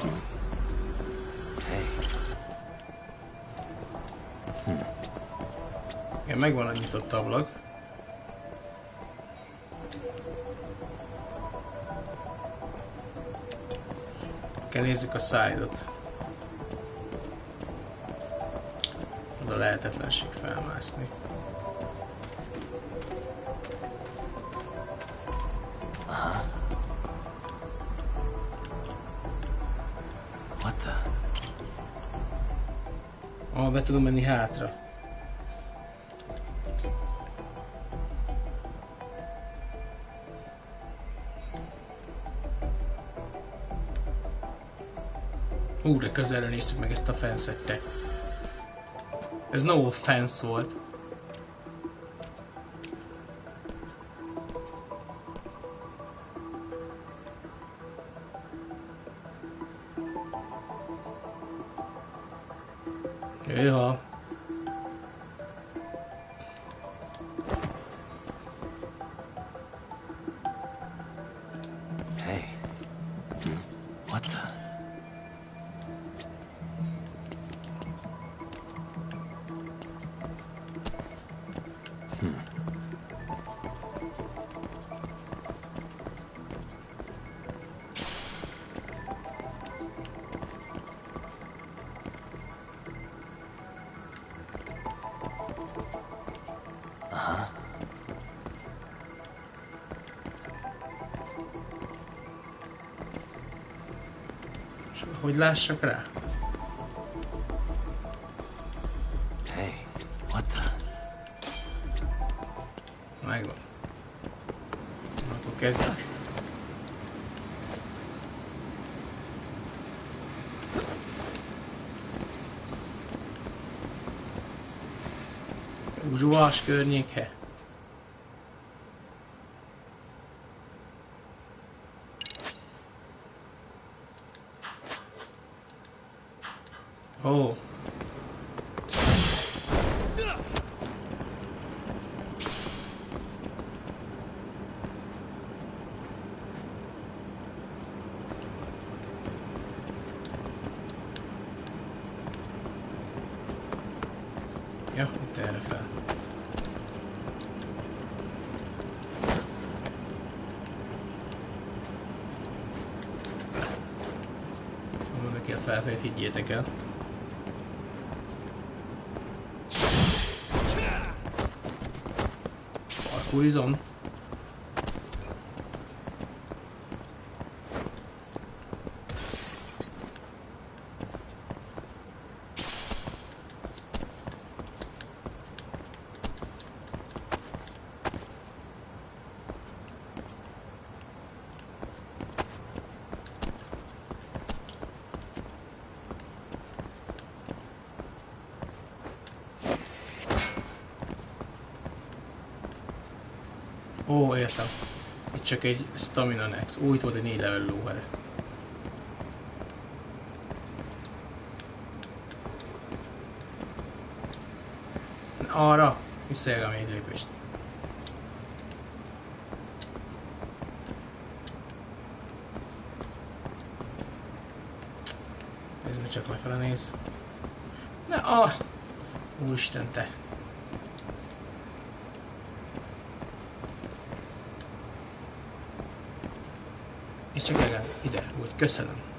Igen, megvan a nyitott ablak. kell nézzük a side-ot. Oda lehetetlenség felmászni. Aha. What the? Be tudom menni hátra. De közelről nézzük meg ezt a fence-et, te. Ez no offense volt. Jöha. Hey. What the? Hogy lássak rá? Hey, what the? Megvan. Akkor kezdjük. Zsuvás környéke. Oh. Ja, itt erre fel. Mondom neki a felfejt, higgyétek el. Parkourizom. Ó, értem. Itt csak egy stamina nex. Ó, itt volt egy 4 level lóhere. Arra! Visszajelgem egy lépést. Ez meg csak lefele néz. Ne, úristen, te! És csak legalább ide, úgy, köszönöm.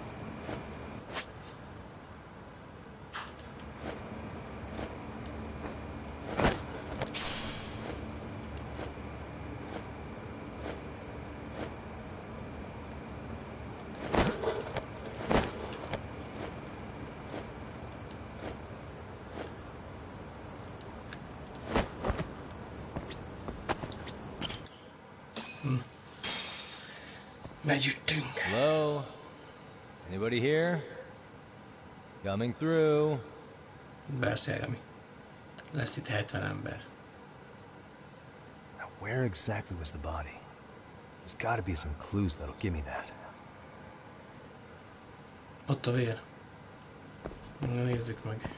Megjöttünk. Hello? Anybody here? Coming through. Beszélgemi. Lesz itt 70 ember. Now, where exactly was the body? There's gotta be some clues that'll give me that. Ott a vér. Na, nézzük meg.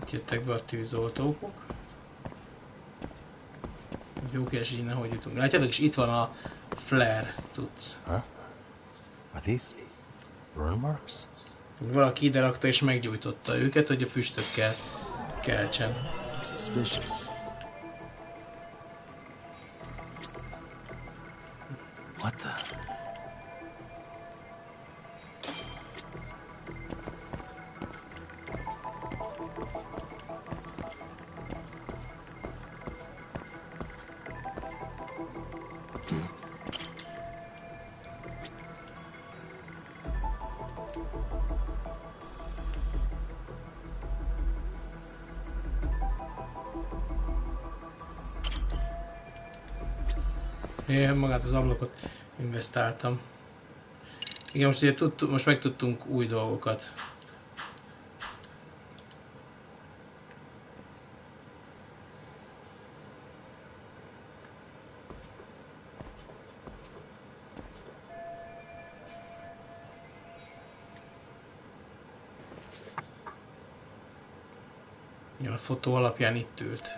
Itt jöttek be a tűzoltókok. Gyókés innen, hogy jutunk. Látjátok, és itt van a flare cucc. Huh? Are these burn marks? Valaki ide rakta és meggyújtotta őket, hogy a füstökkel keltsen. Suspicious. Én magát az ablakot investáltam. Igen, most ugye most megtudtunk új dolgokat. A fotó alapján itt ült.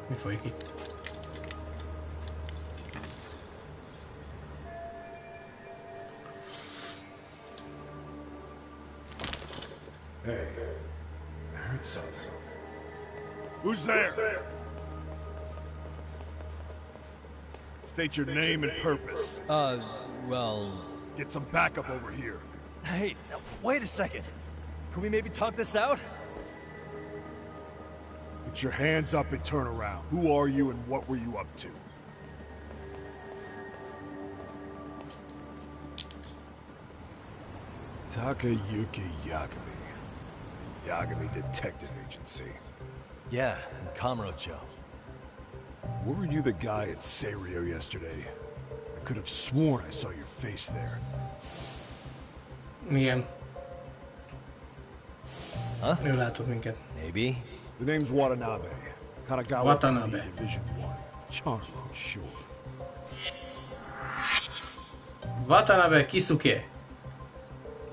Mi folyik itt? Hey, I heard something. Who's there? State your name and purpose. Well... Get some backup over here. Hey, wait a second. Can we maybe talk this out? Put your hands up and turn around. Who are you and what were you up to? Takayuki Yagami. The Yagami Detective Agency. Yeah, in Kamurocho. Were you the guy at Serio yesterday? I could have sworn I saw your face there. Igen. Huh? Ő látott minket. Maybe. The name's Watanabe. Kanagawa Watanabe. PD Division 1. Charming, sure. Watanabe Kisuke.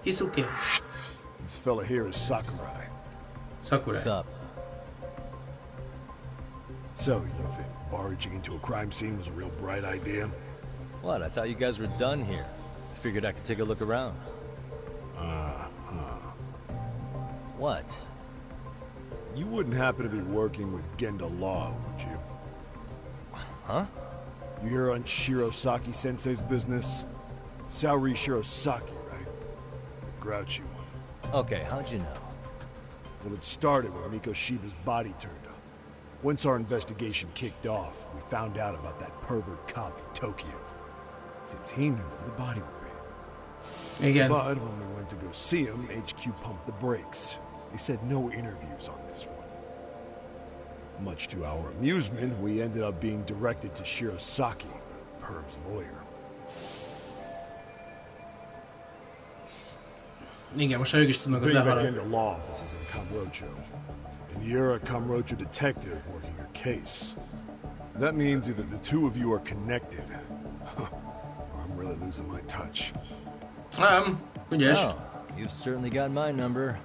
Kisuke. This fella here is Sakurai. Sakurai. What's up? So, you think barging into a crime scene was a real bright idea? What? I thought you guys were done here. I figured I could take a look around. What? You wouldn't happen to be working with Genda Law, would you? Huh? You hear on Shirosaki Sensei's business? Saori Shirosaki, right? Grouchy one. Okay, how'd you know? Well, it started when Miko Shiba's body turned up. Once our investigation kicked off, we found out about that pervert cop in Tokyo. Seems he knew where the body would be. Again. But when we went to go see him, HQ pumped the brakes. They said no interviews on this one. Much to our amusement, we ended up being directed to Shirosaki, the perv's lawyer. Igen, most ők is tudnak az Big elhalad. Genda Law office is in Kamurocho. And you're a Kamurocho detective working your case. That means either the two of you are connected, or I'm really losing my touch. Ügyes. Oh, you've certainly got my number.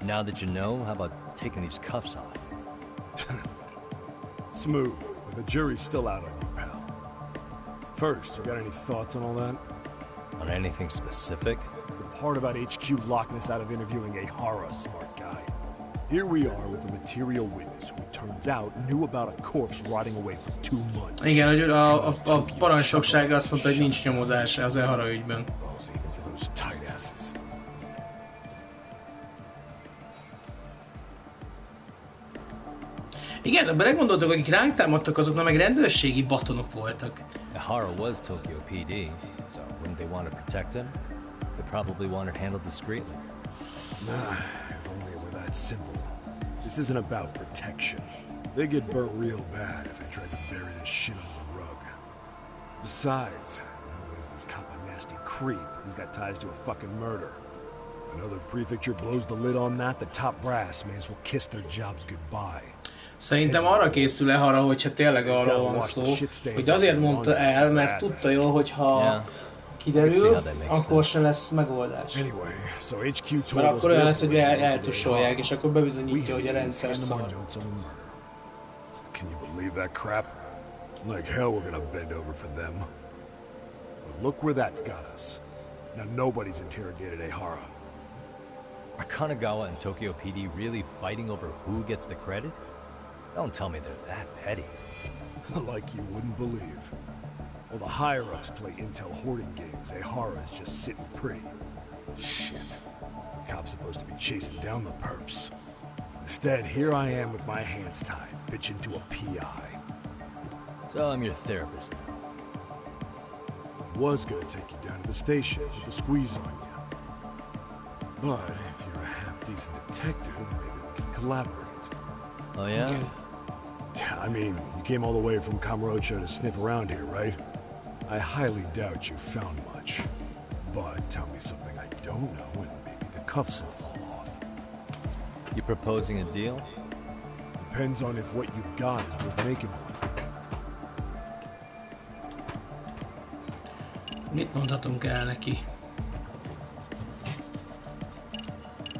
Now that you know, how about taking these cuffs off? Smooth, but the jury's still out on you, pal. First, you got any thoughts on all that? On anything specific? The part about HQ locking us out of interviewing a Hara, smart guy. Here we are with a material witness who it turns out knew about a corpse rotting away for 2 months. Igen, hogy a parancsnokság azt mondta, hogy nincs nyomozás az Ehara ügyben. Igen, de belegondoltak, akik ránk támadtak, azoknak meg rendőrségi batonok voltak. Ehara was Tokyo PD, so wouldn't they want to protect him? They probably want it handled discreetly. Nah, if only it were that simple. This isn't about protection. They get burnt real bad if they try to bury this shit under the rug. Besides, not only is this cop a nasty creep, he's got ties to a fucking murder. Another prefecture blows the lid on that, the top brass may as well kiss their jobs goodbye. Szerintem arra készül Ehara, hogyha tényleg arról van szó, hogy azért mondta el, mert tudta jól, hogyha kiderül, akkor se lesz megoldás. Mert akkor olyan lesz, hogy eltussolják, és akkor bebizonyítja, hogy a rendszer szar. Can you believe that crap? Like hell we're gonna bend over for them. But look where that's got us. Now nobody's interrogated Ehara. Are Kanagawa and Tokyo PD really fighting over who gets the credit? Don't tell me they're that petty. Like you wouldn't believe. While the higher-ups play intel hoarding games, Ehara is just sitting pretty. Shit. The cop's supposed to be chasing down the perps. Instead, here I am with my hands tied, bitching to a PI. So I'm your therapist now. I was gonna take you down to the station, put the squeeze on you. But if you're a half decent detective, maybe we could collaborate. Oh, yeah? Yeah, I mean, you came all the way from Kamurocho to sniff around here, right? I highly doubt you found much. But tell me something I don't know, and maybe the cuffs will fall off. You proposing a deal? Depends on if what you've got is worth making one. Mit mondhatunk el neki?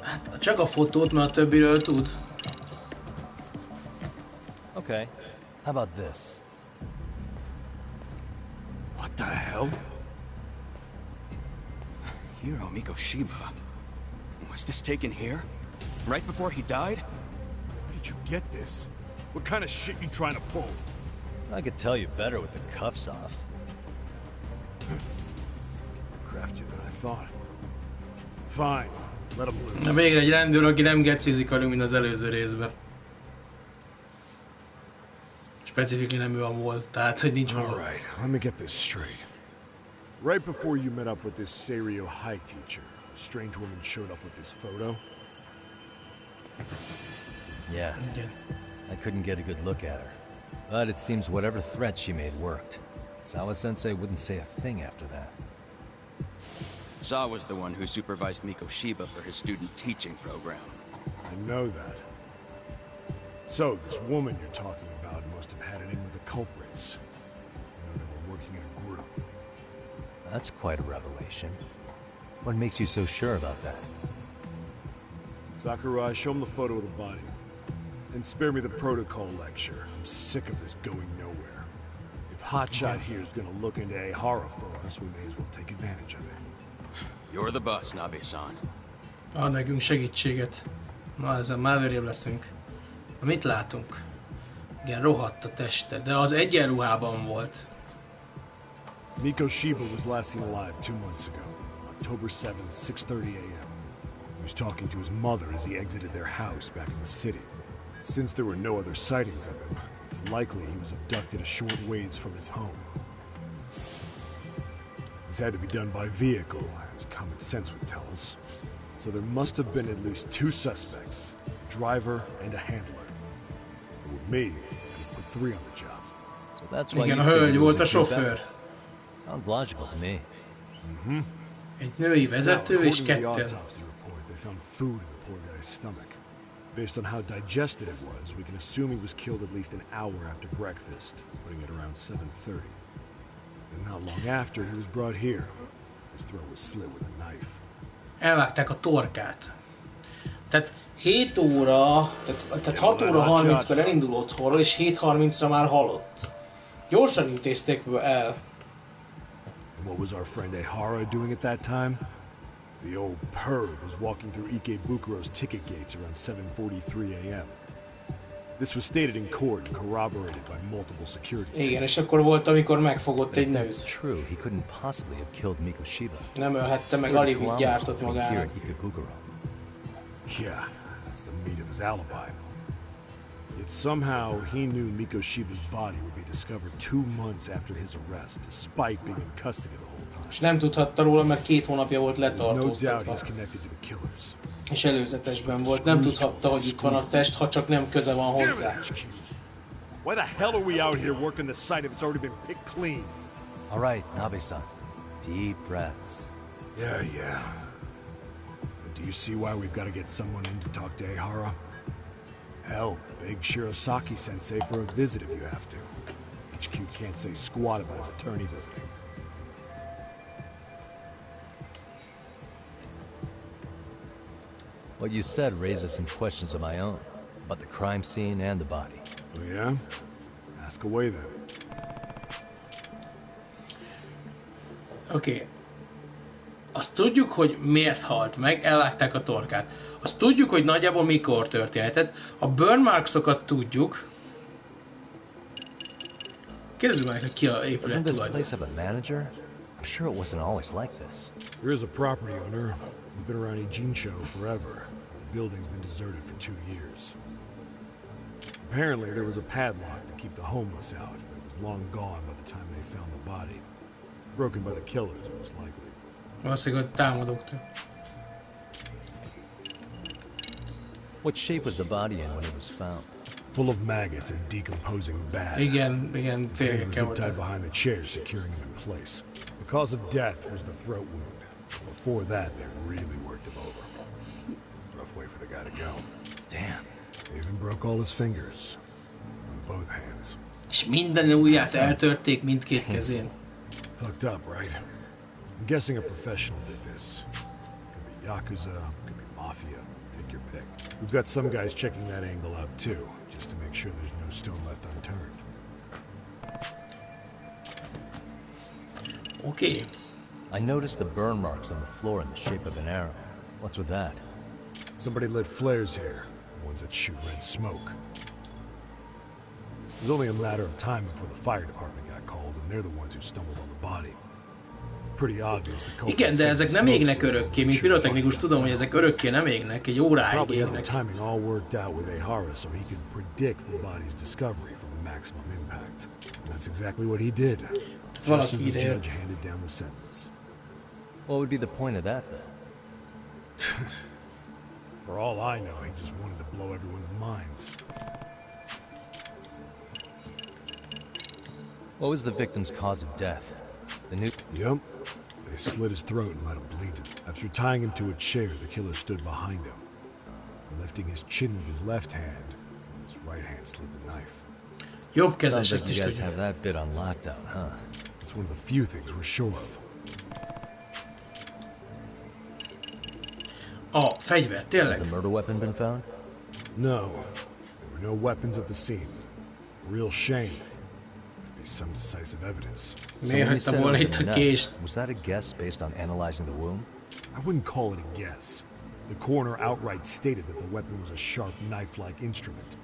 Hát csak a fotót, mert a többiről tud. Okay. How about this? What the hell? Hiro Mikoshiba. Was this taken here? Right before he died? Where did you get this? What kind of shit you trying to pull? I could tell you better with the cuffs off. Craftier than I thought. Fine. Let him loose. Na végre egy rendőr, aki nem gecizik velünk, mint az előző részben. Specifically nem ő a volt, tehát hogy nincs All right, let me get this straight. Right before you met up with this Seiryo high teacher, a strange woman showed up with this photo? Yeah. I couldn't get a good look at her. But it seems whatever threat she made worked. Sawa-sensei wouldn't say a thing after that. Sawa's the one who supervised Mikoshiba for his student teaching program. I know that. So, this woman you're talking about must have had it in with the culprits. You know, they were working in a group. That's quite a revelation. What makes you so sure about that? Sakurai, show him the photo of the body. And spare me the protocol lecture. I'm sick of this going nowhere. If Hotshot here is gonna look into Ehara for us, we may as well take advantage of it. You're the boss, Nabe-san. Ad nekünk segítséget. Na, ezen már előrébb leszünk. Na, mit látunk? Igen, rohadt a teste, de az egyenruhában volt. Mikoshiba was last seen alive 2 months ago, October 7th, 6:30 a.m. He was talking to his mother as he exited their house back in the city. Since there were no other sightings of him, it's likely he was abducted a short ways from his home. This had to be done by vehicle, as common sense would tell us. So there must have been at least 2 suspects, a driver and a handler. With me, I'd put 3 on the job. So that's why Igen, a you hölgy figured it volt a was a group sofőr. effort? Sounds logical to me. Egy női vezető és According to the ketten. autopsy report, they found food in the poor guy's stomach. Based on how digested it was, we can assume he was killed at least an hour after breakfast, putting it around 7:30. And not long after, he was brought here. His throat was slit with a knife. Elvágták a torkát. Tehát 7 óra, tehát 6 óra 30-kor elindul otthonról, és 7:30-ra már halott. Gyorsan intézték el. And what was our friend Ehara doing at that time? The old perv was walking through Ikebukuro's ticket gates around 7:43 a.m. This was stated in court and corroborated by multiple security. Igen, és akkor volt, amikor megfogott egy If nőt. that's true, he couldn't possibly have killed Mikoshiba. Nem ölhette meg, alig úgy gyártott Here magának. at Ikebukuro. Yeah, that's the meat of his alibi. Yet somehow he knew Mikoshiba's body would be discovered 2 months after his arrest, despite being in custody the whole time. És nem tudhatta róla, mert 2 hónapja volt There's no doubt letartóztatva. he's connected to the killers. És előzetesben volt. Nem tudhatta, hogy itt van a test, ha csak nem köze van hozzá. Why the hell are we out here working the site if it's already been picked clean? All right, Nabe-san. Deep breaths. Yeah. Do you see why we've got to get someone in to talk to Ehara? Hell, beg Shirosaki-sensei for a visit if you have to. HQ can't say squat about his attorney visiting. What you said raises some questions of my own, about the crime scene and the body. Oh yeah? Ask away then. Oké. Azt tudjuk, hogy miért halt meg, elvágták a torkát. Azt tudjuk, hogy nagyjából mikor történhetett. A burn marksokat tudjuk. Kérdezzük meg, hogy ki a épület Doesn't this tulajdonos. place have a manager? I'm sure it wasn't always like this. There is a property owner. We've been around Ijincho forever. The building's been deserted for 2 years. Apparently there was a padlock to keep the homeless out, but it was long gone by the time they found the body. Broken by the killers, most likely. Valószínűleg, hogy támadóktól. What shape was the body in when it was found? Full of maggots and decomposing bad. Igen, His hand was zip tied behind the chair, securing him in place. The cause of death was the throat wound. Before that, they really worked him over. Rough way for the guy to go. Damn. Even broke all his fingers. On both hands. És minden ujját eltörték mindkét kezén. Fucked up, right? I'm guessing a professional did this. Could be Yakuza, could be Mafia. Take your pick. We've got some guys checking that angle out too, just to make sure there's no stone left unturned. Okay. I noticed the burn marks on the floor in the shape of an arrow. What's with that? Somebody lit flares here, the ones that shoot red smoke. It was only a matter of time before the fire department got called, and they're the ones who stumbled on the body. Pretty obvious the culprit. Igen, de ezek nem égnek örökké, mint pirotechnikus tudom, hogy ezek örökké nem égnek, egy óráig Probably had égnek. the timing all worked out with Ehara so he could predict the body's discovery from a maximum impact. And that's exactly what he did. Just as the judge handed down the sentence. What would be the point of that, then? For all I know, he just wanted to blow everyone's minds. What was the victim's cause of death? The new... Yep. They slit his throat and let him bleed. After tying him to a chair, the killer stood behind him, lifting his chin with his left hand, and his right hand slid the knife. Jobb kezes, Sounds ezt like is you guys tudja. have that bit on lockdown, huh? It's one of the few things we're sure of. A fegyver, tényleg? Has the murder weapon been found? No. There were no weapons at the scene. Real shame. There'd be some decisive evidence. Miért hagyta volna itt a kést? Was that a guess based on analyzing the wound? I wouldn't call it a guess. The coroner outright stated that the weapon was a sharp knife-like instrument.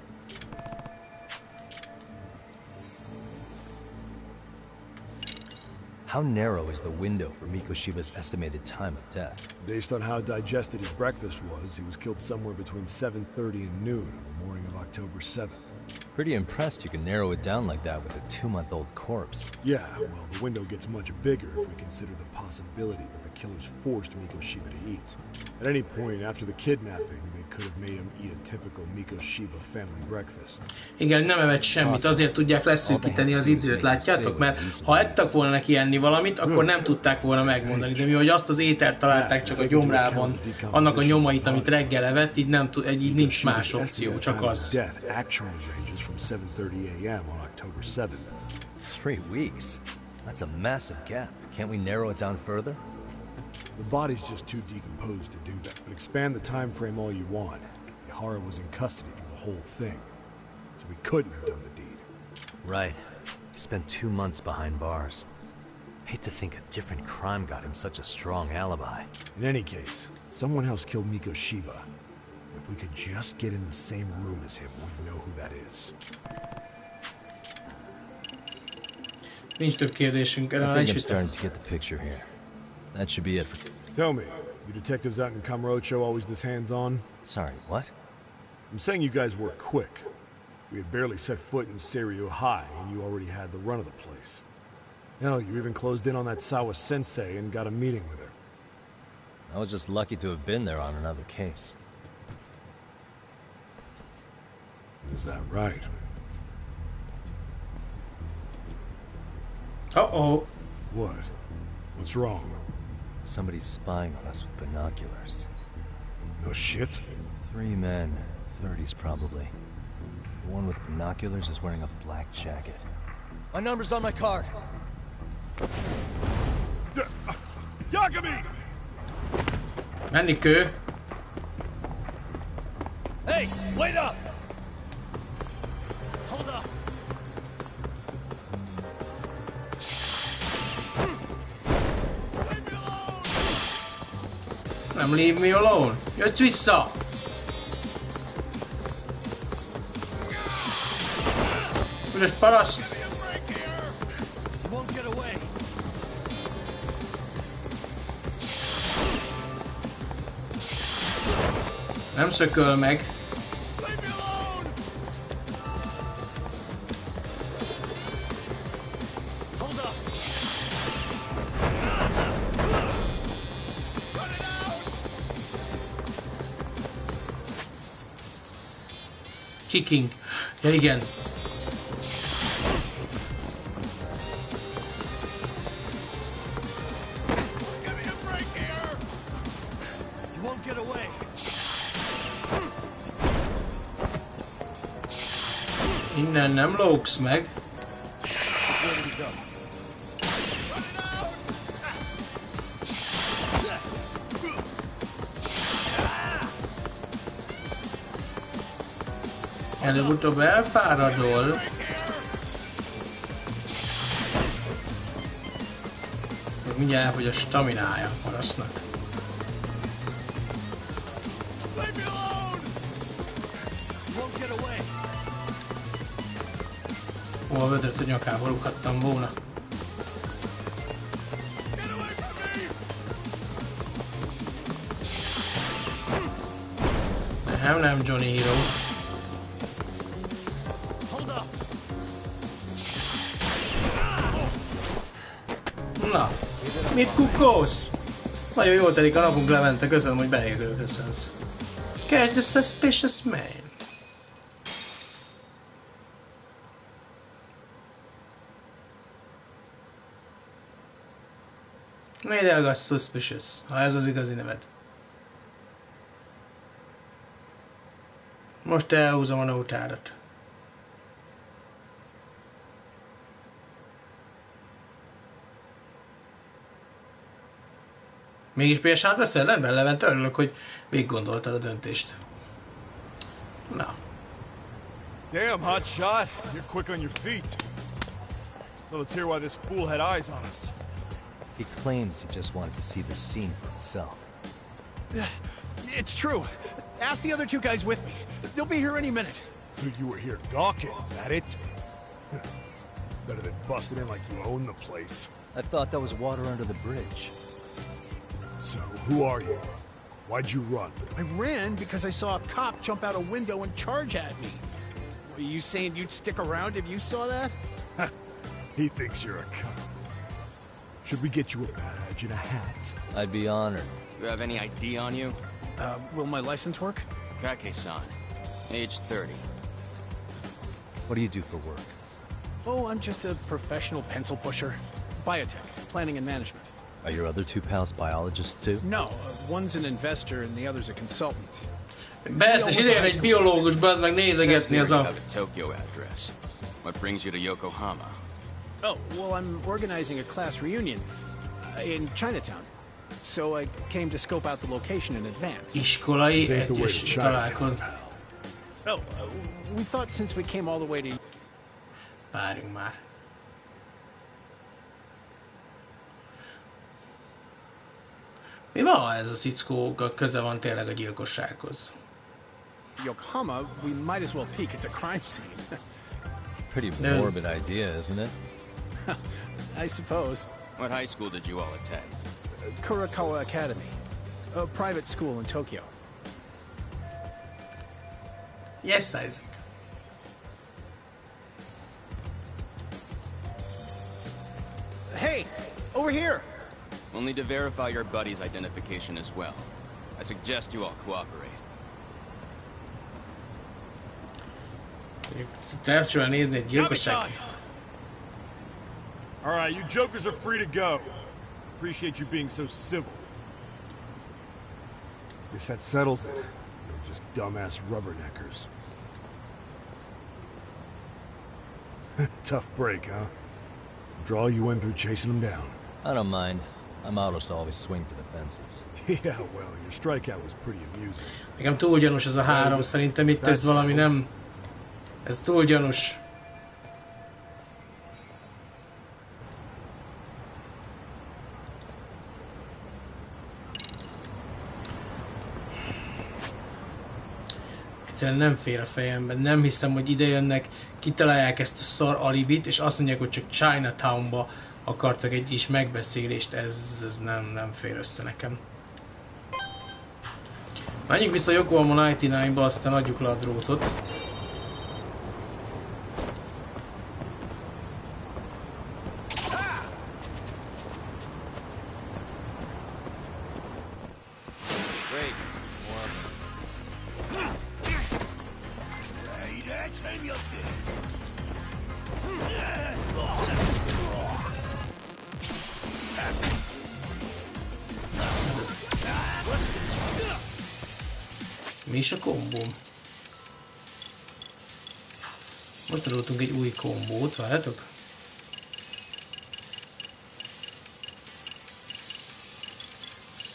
How narrow is the window for Mikoshiba's estimated time of death? Based on how digested his breakfast was, he was killed somewhere between 7:30 and noon on the morning of October 7th. Pretty impressed you can narrow it down like that with a 2-month-old corpse. Yeah, well, the window gets much bigger if we consider the possibility that the killers forced Mikoshiba to eat. At any point after the kidnapping, they could have made him eat a typical Mikoshiba family breakfast. Igen, nem evett semmit, azért tudják leszűkíteni az időt, látjátok? Mert ha ettek volna neki enni valamit, akkor nem tudták volna megmondani. De mivel azt az ételt találták csak a gyomrában, annak a nyomait, amit reggel evett, így nincs más opció, csak az. From 7:30 a.m. on October 7th. 3 weeks? That's a massive gap. Can't we narrow it down further? The body's just too decomposed to do that, but expand the time frame all you want. Ehara was in custody through the whole thing, so we couldn't have done the deed. Right. He spent 2 months behind bars. Hate to think a different crime got him such a strong alibi. In any case, someone else killed Mikoshiba. If we could just get in the same room as him, we'd know who that is. Nincs több kérdésünk, I think I'm starting to get the picture here. That should be it for... Tell me, you detectives out in Kamurocho always this hands-on? Sorry, what? I'm saying you guys work quick. We had barely set foot in Seiryu High, and you already had the run of the place. Hell, you even closed in on that Sawa sensei and got a meeting with her. I was just lucky to have been there on another case. Is that right? Uh-oh. What? What's wrong? Somebody's spying on us with binoculars. No shit? 3 men, 30s probably. The one with binoculars is wearing a black jacket. My number's on my card! Yagami! Menni kő! Hey, wait up! Hold up! Nem leave me alone! Jössz vissza! Üres paraszt! Nem szököl meg. Kicking. Ja, igen. Innen nem lógsz meg. Előbb-utóbb elfáradol. Mindjárt elfogy a staminája a parasztnak. Ó, a vödröt a nyakába rúghattam volna. Nem, Johnny Hero. Na, mit kukkósz? Nagyon jól telik a napunk, Levente, köszönöm, hogy beérőhöz. Catch the suspicious man. Miért elgassz suspicious, ha ez az igazi neved? Most elhúzom a nótárat. Mégis PS-át veszel? Rendben, Levent, örülök, hogy végiggondoltad a döntést. Na. Damn, hot shot. You're quick on your feet. So let's hear why this fool had eyes on us. He claims he just wanted to see the scene for himself. It's true. Ask the other two guys with me. They'll be here any minute. So you were here gawking, is that it? Better than busting in like you own the place. I thought that was water under the bridge. So, who are you? Why'd you run? I ran because I saw a cop jump out a window and charge at me. Were you saying you'd stick around if you saw that? He thinks you're a cop. Should we get you a badge and a hat? I'd be honored. You have any ID on you? Will my license work? Kake-san, age 30. What do you do for work? Oh, I'm just a professional pencil pusher. Biotech, planning and management. Are your other two pals biologists too? No, one's an investor and the other's a consultant. Persze, és idejön egy biológus, bazd meg nézegetni az a... Tokyo address. What brings you to Yokohama? Oh, well, I'm organizing a class reunion in Chinatown. So I came to scope out the location in advance. Iskolai egyes találkozó. Oh, we thought since we came all the way to... Várjunk már. Mi van, ha ez a szickó köze van tényleg a gyilkossághoz? Yokohama, we might as well peek at the crime scene. Pretty morbid idea, isn't it? I suppose. What high school did you all attend? Kurakawa Academy, a private school in Tokyo. Yes, Isaac. Hey, over here! We'll need to verify your buddy's identification as well. I suggest you all cooperate. Tervcsően nézni egy gyilkosság. Alright, you jokers are free to go. Appreciate you being so civil. Guess that settles it. You're just dumbass rubberneckers. Tough break, huh? After all you went through chasing them down. I don't mind. I'm almost always swing for the fences. Yeah, well, your strikeout was pretty amusing. Nekem túl gyanús ez a 3, szerintem itt ez valami nem... Ez túl gyanús. Egyszerűen nem fér a fejembe. Nem hiszem, hogy ide jönnek, kitalálják ezt a szar alibit, és azt mondják, hogy csak Chinatownba akartak egy is megbeszélést. Ez nem fér össze nekem. Menjünk vissza Yokohama 99-ba, aztán adjuk le a drótot. Mi is a kombóm? Most tanultunk egy új kombót, várjátok?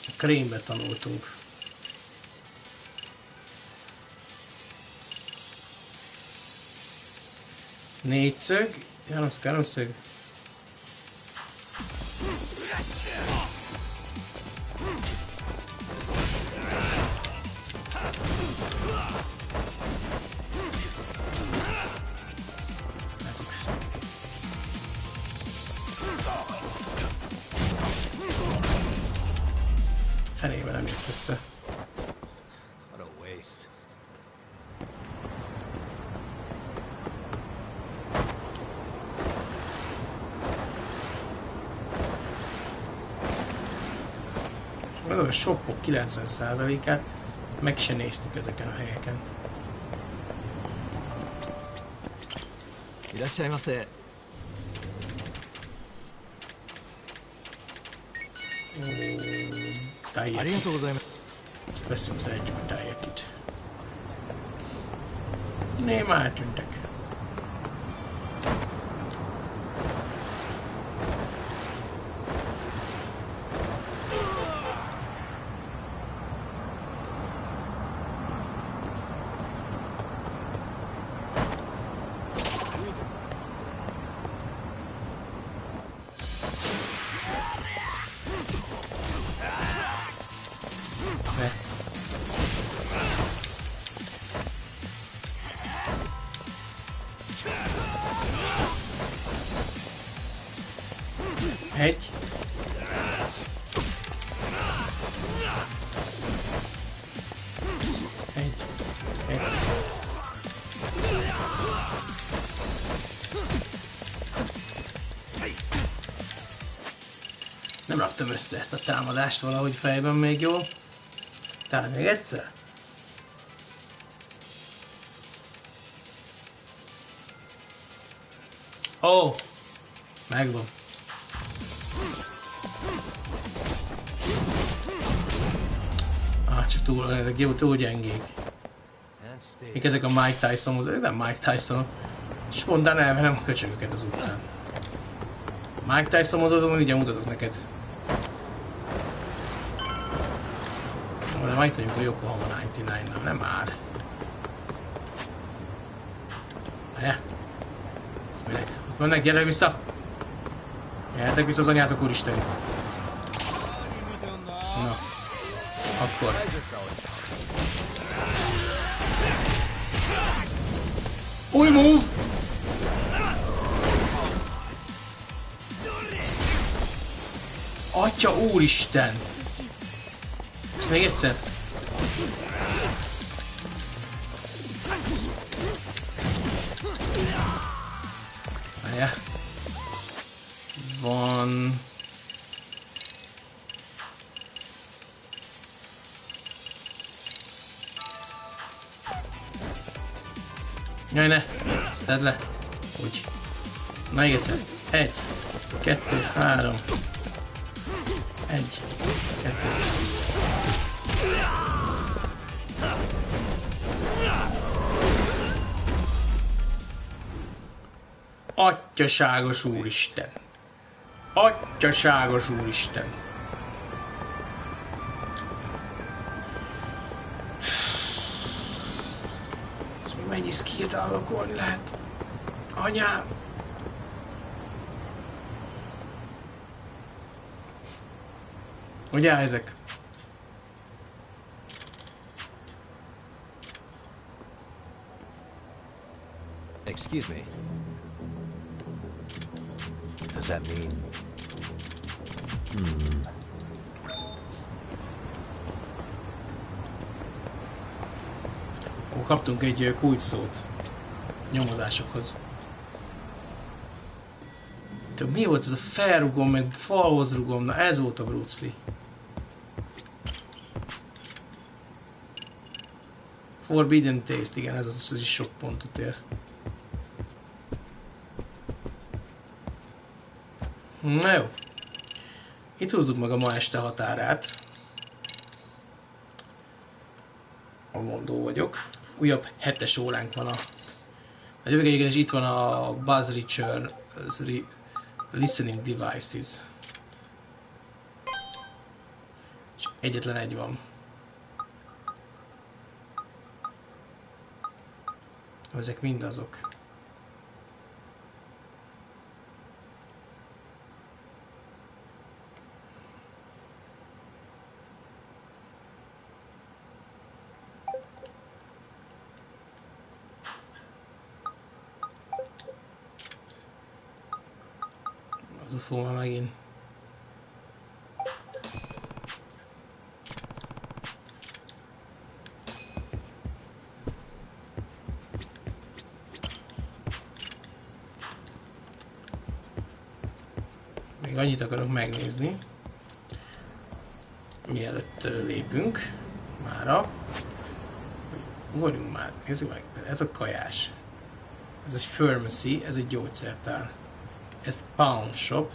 A krémbe tanultunk. Négyszög, háromszög. Fenébe nem jött össze. What a waste. A shopok 90%-át meg se néztük ezeken a helyeken. Irashaimase. Ezt veszünk az egy tájekit. Nem eltűntek. Egy. Nem raktam össze ezt a támadást valahogy fejben még jól. Tehát még egyszer. Ó! Megvan. Csak túl gyengék. Még ezek a Mike Tysonhoz, nem Mike Tyson. Spontán elverem a köcsögöket az utcán. Mike Tyson mondodom, ugye mutatok neked. De majd vagyunk a Yokohama 99-nál, nem már. Várjál. Ezt minek? Ott mennek, gyertek vissza! Gyertek vissza az anyátok úristenit. Na. Akkor. Új move! Atya úristen! Ezt még egyszer? Várjál. Van... Jaj, ne! Ezt tedd le! Úgy. Na, még egyszer. 1, 2, 3. 1, 2. Atyaságos úristen! Atyaságos úristen! Mennyi skillt unlockolni lehet? Anyám! Hogy áll ezek? Excuse me. Does that mean... Kaptunk egy kulcsszót nyomozásokhoz. Mi volt ez a felrugom, meg falhoz rugom? Na ez volt a Bruce Lee. Forbidden Taste, igen, ez is sok pontot ér. Na jó. Itt húzzuk meg a ma este határát. A mondó vagyok. Újabb 7-es óránk van a... és itt van a Buzz Richer Listening Devices. És egyetlen egy van. Ezek mind azok. Az UFO már megint. Még annyit akarok megnézni, mielőtt lépünk mára. Ugorjunk már, nézzük meg, ez a kajás. Ez egy pharmacy, ez egy gyógyszertár. Ez pawn shop.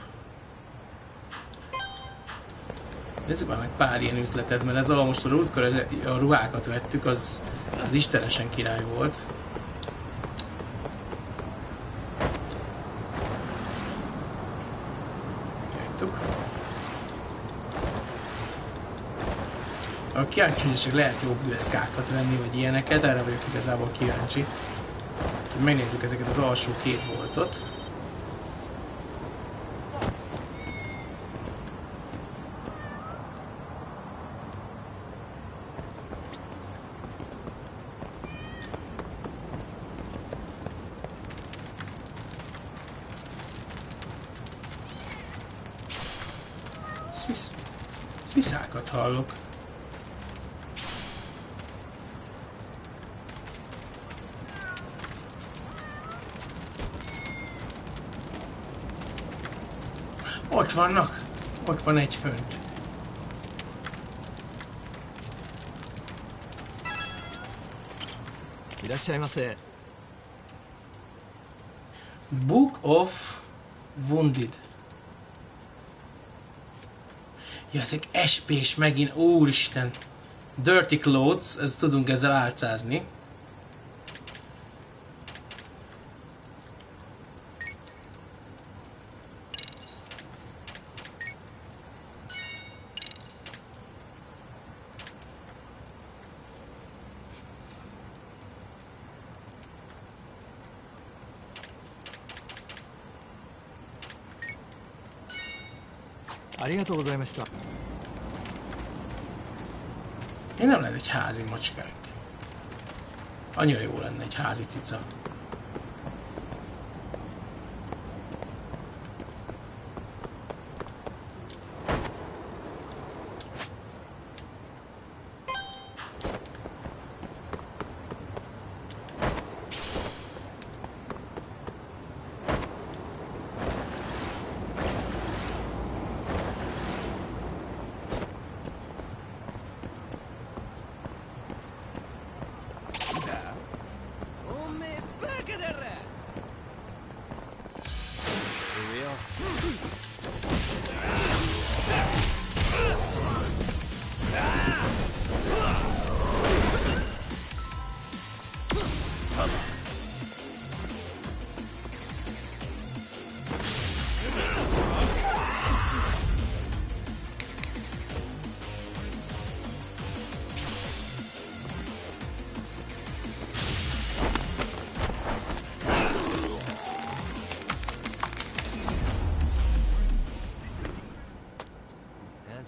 Nézzük már meg pár ilyen üzletet, mert ez most a rútkor a ruhákat vettük, az istenesen király volt. Kíváncsi, hogy csak lehet jobb USK-kat venni, vagy ilyeneket, erre vagyok igazából kíváncsi. Úgyhogy megnézzük ezeket az alsó két voltot. Sziszákat hallok. Ott vannak. Ott van egy fönt. Book of Wounded. Ja, ezek SP-s megint, úristen. Dirty Clothes, ezt tudunk ezzel álcázni. Én nem lenne egy házi macskánk. Annyira jó lenne egy házi cica.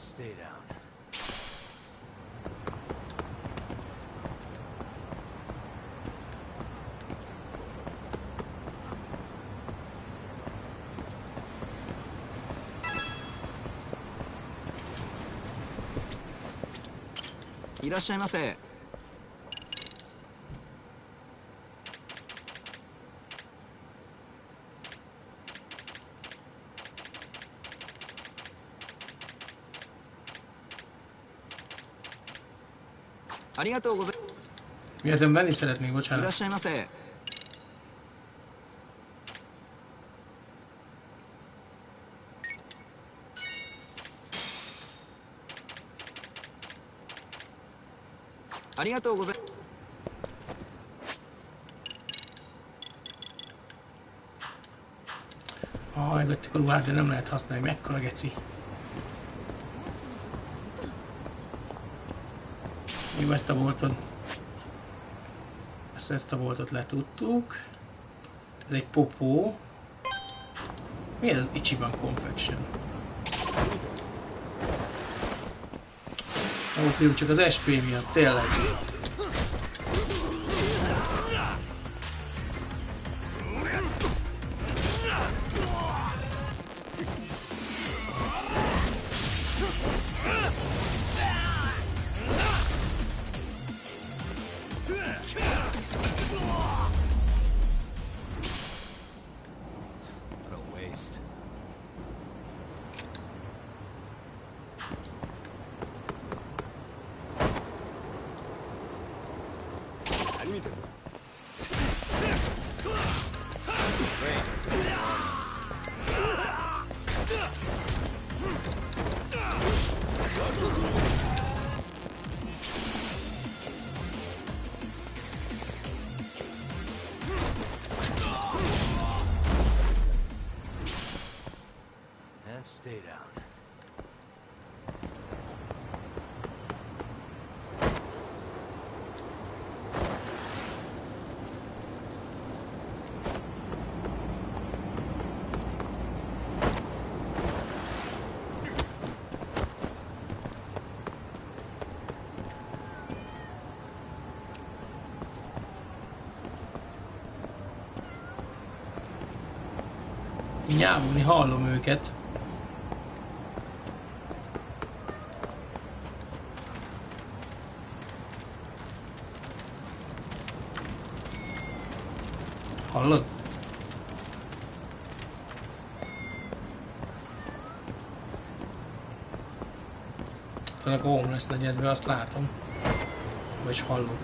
Stay down. Miért ön venni szeretnék, bocsánat. いらっしゃいませ。ありがとうございます。 Elvették a ruhát, de nem lehet használni. Mekkora geci. Jó, ezt a boltot. Ezt a boltot letudtuk. Ez egy popó. Mi ez az Ichiban Confection? Ó, fiú, csak az SP miatt, tényleg. And stay down. Nyávulni hallom őket. Hallod? Tudnak home lesz negyedve, azt látom. Vagy hallom.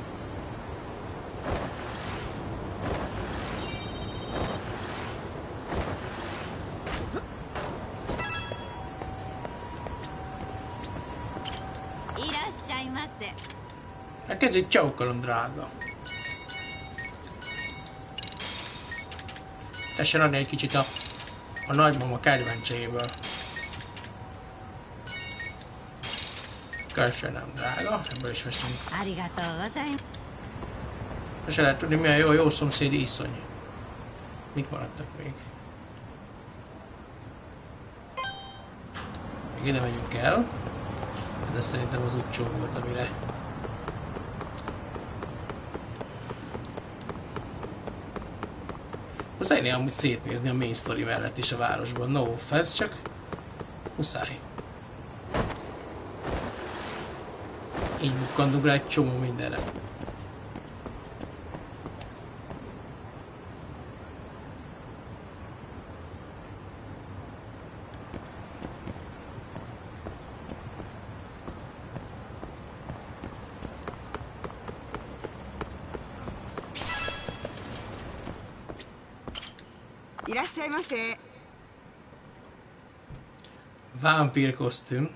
Hát ez egy csaukolom, drága. Tessen adni egy kicsit a nagymama kedvencséből. Köszönöm, drága. Ebből is veszünk. Se lehet tudni, milyen jó szomszédi iszony. Mik maradtak még? Még ide megyünk el. De szerintem az utcsó volt, amire... Muszáj amúgy szétnézni a main story mellett is a városban. No offense, csak muszáj. Így bukkandunk rá egy csomó mindenre. Vámpír kosztüm.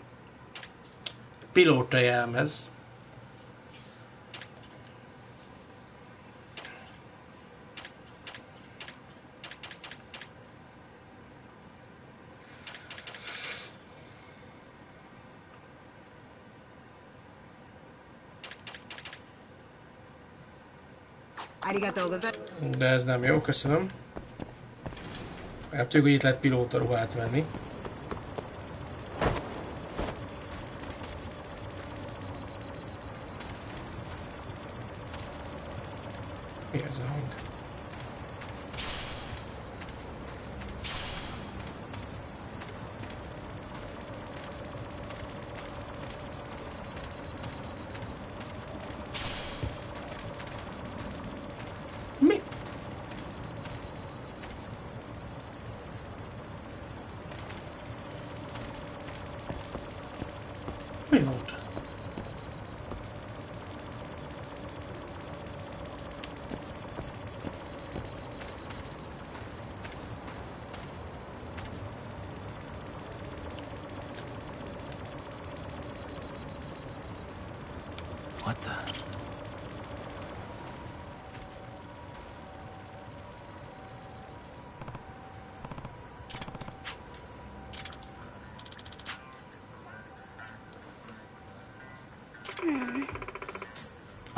Pilóta jelmez. De ez nem jó, köszönöm. Mert tudjuk, hogy itt lehet pilóta ruhát venni. Mi ez a hang? Mi?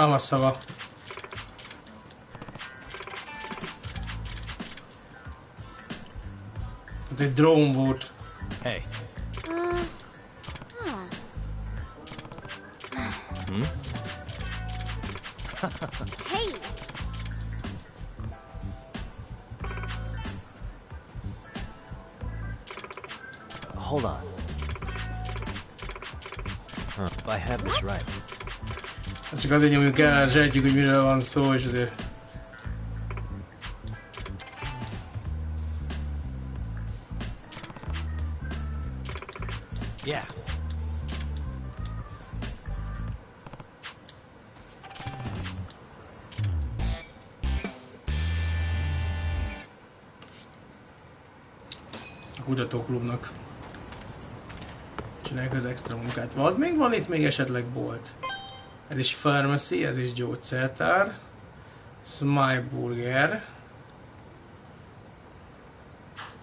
Hamaszava. Ez egy drón volt. Hey. Hey! Hold on. If I have this right. Csak azért nyomjuk el, sejtjük, hogy miről van szó, és azért... Yeah. A kutatóklubnak csinálják az extra munkát. Van itt még esetleg bolt? Ez is pharmacy, ez is gyógyszertár. Smile Burger.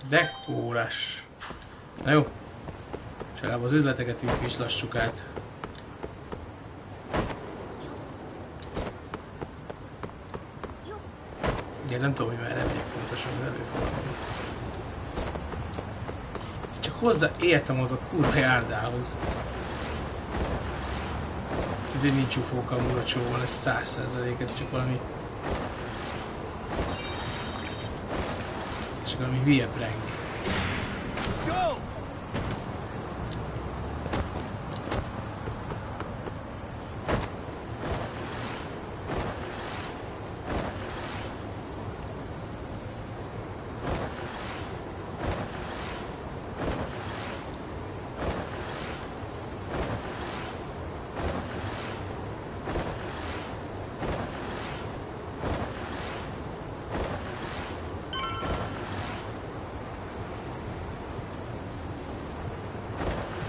Dekórás. Na jó. És legalább az üzleteket is lassuk át. Ugye nem tudom, hogy merre megyek pontosan az előfordulni. Csak hozzá értem az a kurva járdához. Tehát nincs ufókamura csóval, ez 100%, ez csak valami... Csak valami hülye prank. Let's go!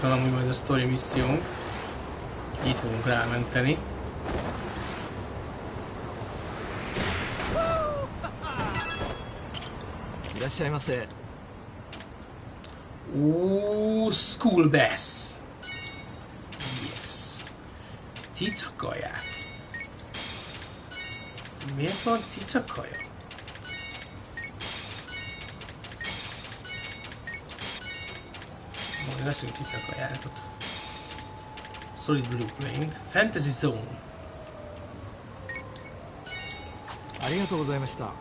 Talán amúgy majd a story missziónk. Itt fogunk rámenteni. School bass. Yes. Cicakaják. Miért van cicakaja? Majd veszünk cicakajátot. Solid Blueprint. Fantasy Zone. ありがとうございました。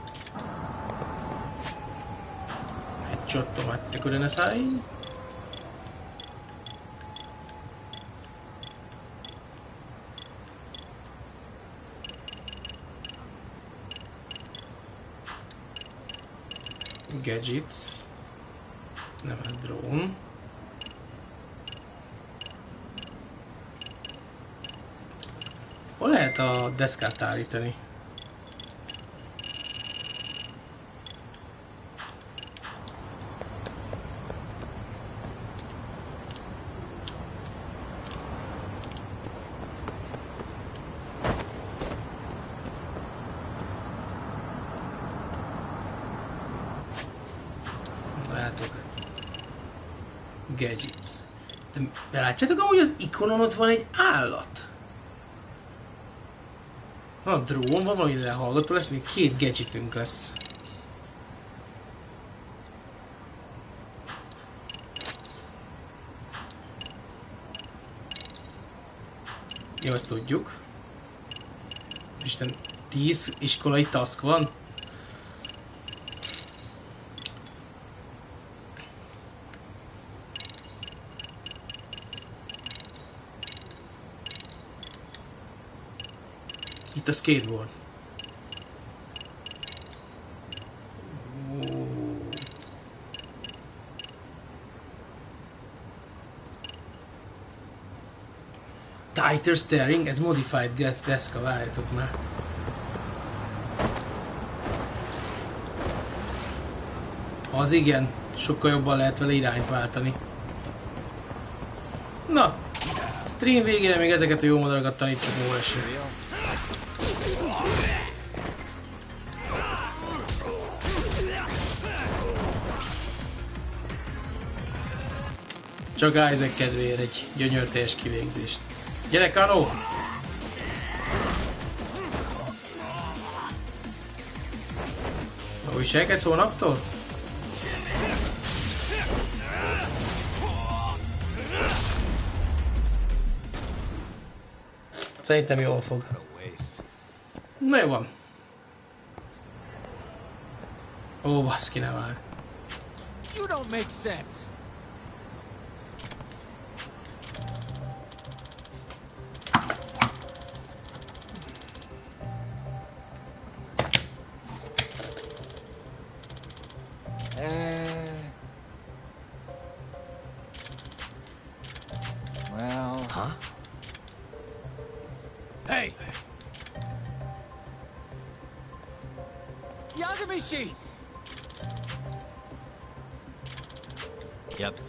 ちょっと待ってくれなさい。Gadgets. Nem, ez drón. Hol lehet a deszkát állítani? Gadgets. De látjátok, amúgy az ikonon ott van egy állat. Van a drón, van valami lehallgató lesz, még 2 gadgetünk lesz. Jó, azt tudjuk. Isten, 10 iskolai task van. Itt a skateboard. Tighter steering, ez modified deszka, várjatok már. Az igen, sokkal jobban lehet vele irányt váltani. Na, stream végére még ezeket a jó moderakat tanítsuk jól esik. Csak Isaac kedvéért egy gyönyörteljes kivégzést. Gyere, Kano! viselkedsz holnaptól? Szerintem jól fog. Na jó van. Ó, baszki, ne vár. You don't make sense. Well... Huh? Hey! Yagamishi! Yep.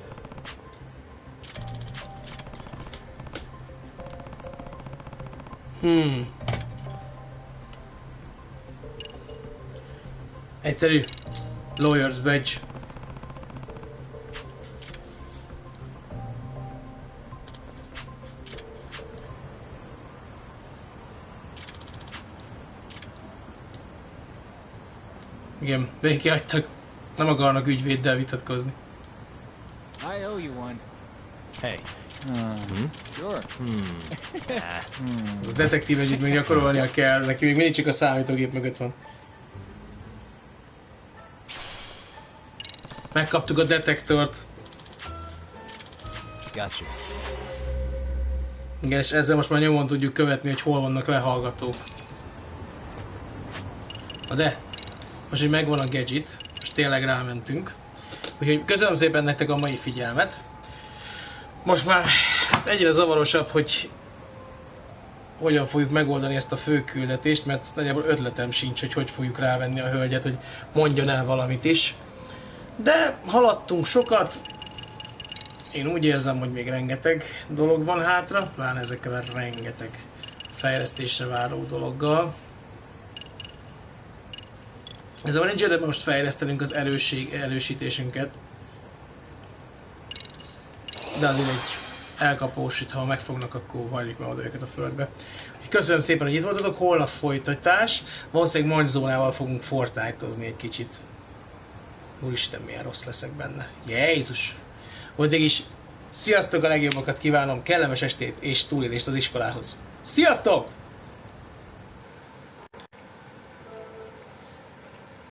Egyszerű. Lawyer's badge. Igen, végighagytak. Nem akarnak ügyvéddel vitatkozni. I owe you one. Hey. Sure. A detektíves itt még gyakorolnia kell, neki még mindig csak a számítógép mögött van. Megkaptuk a detektort. Gotcha. Igen, és ezzel most már nyomon tudjuk követni, hogy hol vannak lehallgatók. Na de, most, hogy megvan a gadget, most tényleg rámentünk. Úgyhogy köszönöm szépen nektek a mai figyelmet. Most már egyre zavarosabb, hogy hogyan fogjuk megoldani ezt a főküldetést, mert nagyjából ötletem sincs, hogy fogjuk rávenni a hölgyet, hogy mondjon el valamit is. De haladtunk sokat. Én úgy érzem, hogy még rengeteg dolog van hátra, pláne ezekkel a rengeteg fejlesztésre váró dologgal. Ezzel nincs érdemes most fejlesztenünk az erősítésünket. De azért egy elkapós, ha megfognak, akkor hagyjuk meg oda őket a földbe. Köszönöm szépen, hogy itt voltatok, holnap folytatás. Valószínűleg Mandzónával fogunk Fortnite-ozni egy kicsit. Úristen, milyen rossz leszek benne. Jézus! Addig is sziasztok, a legjobbakat kívánom, kellemes estét és túlélést az iskolához. Sziasztok!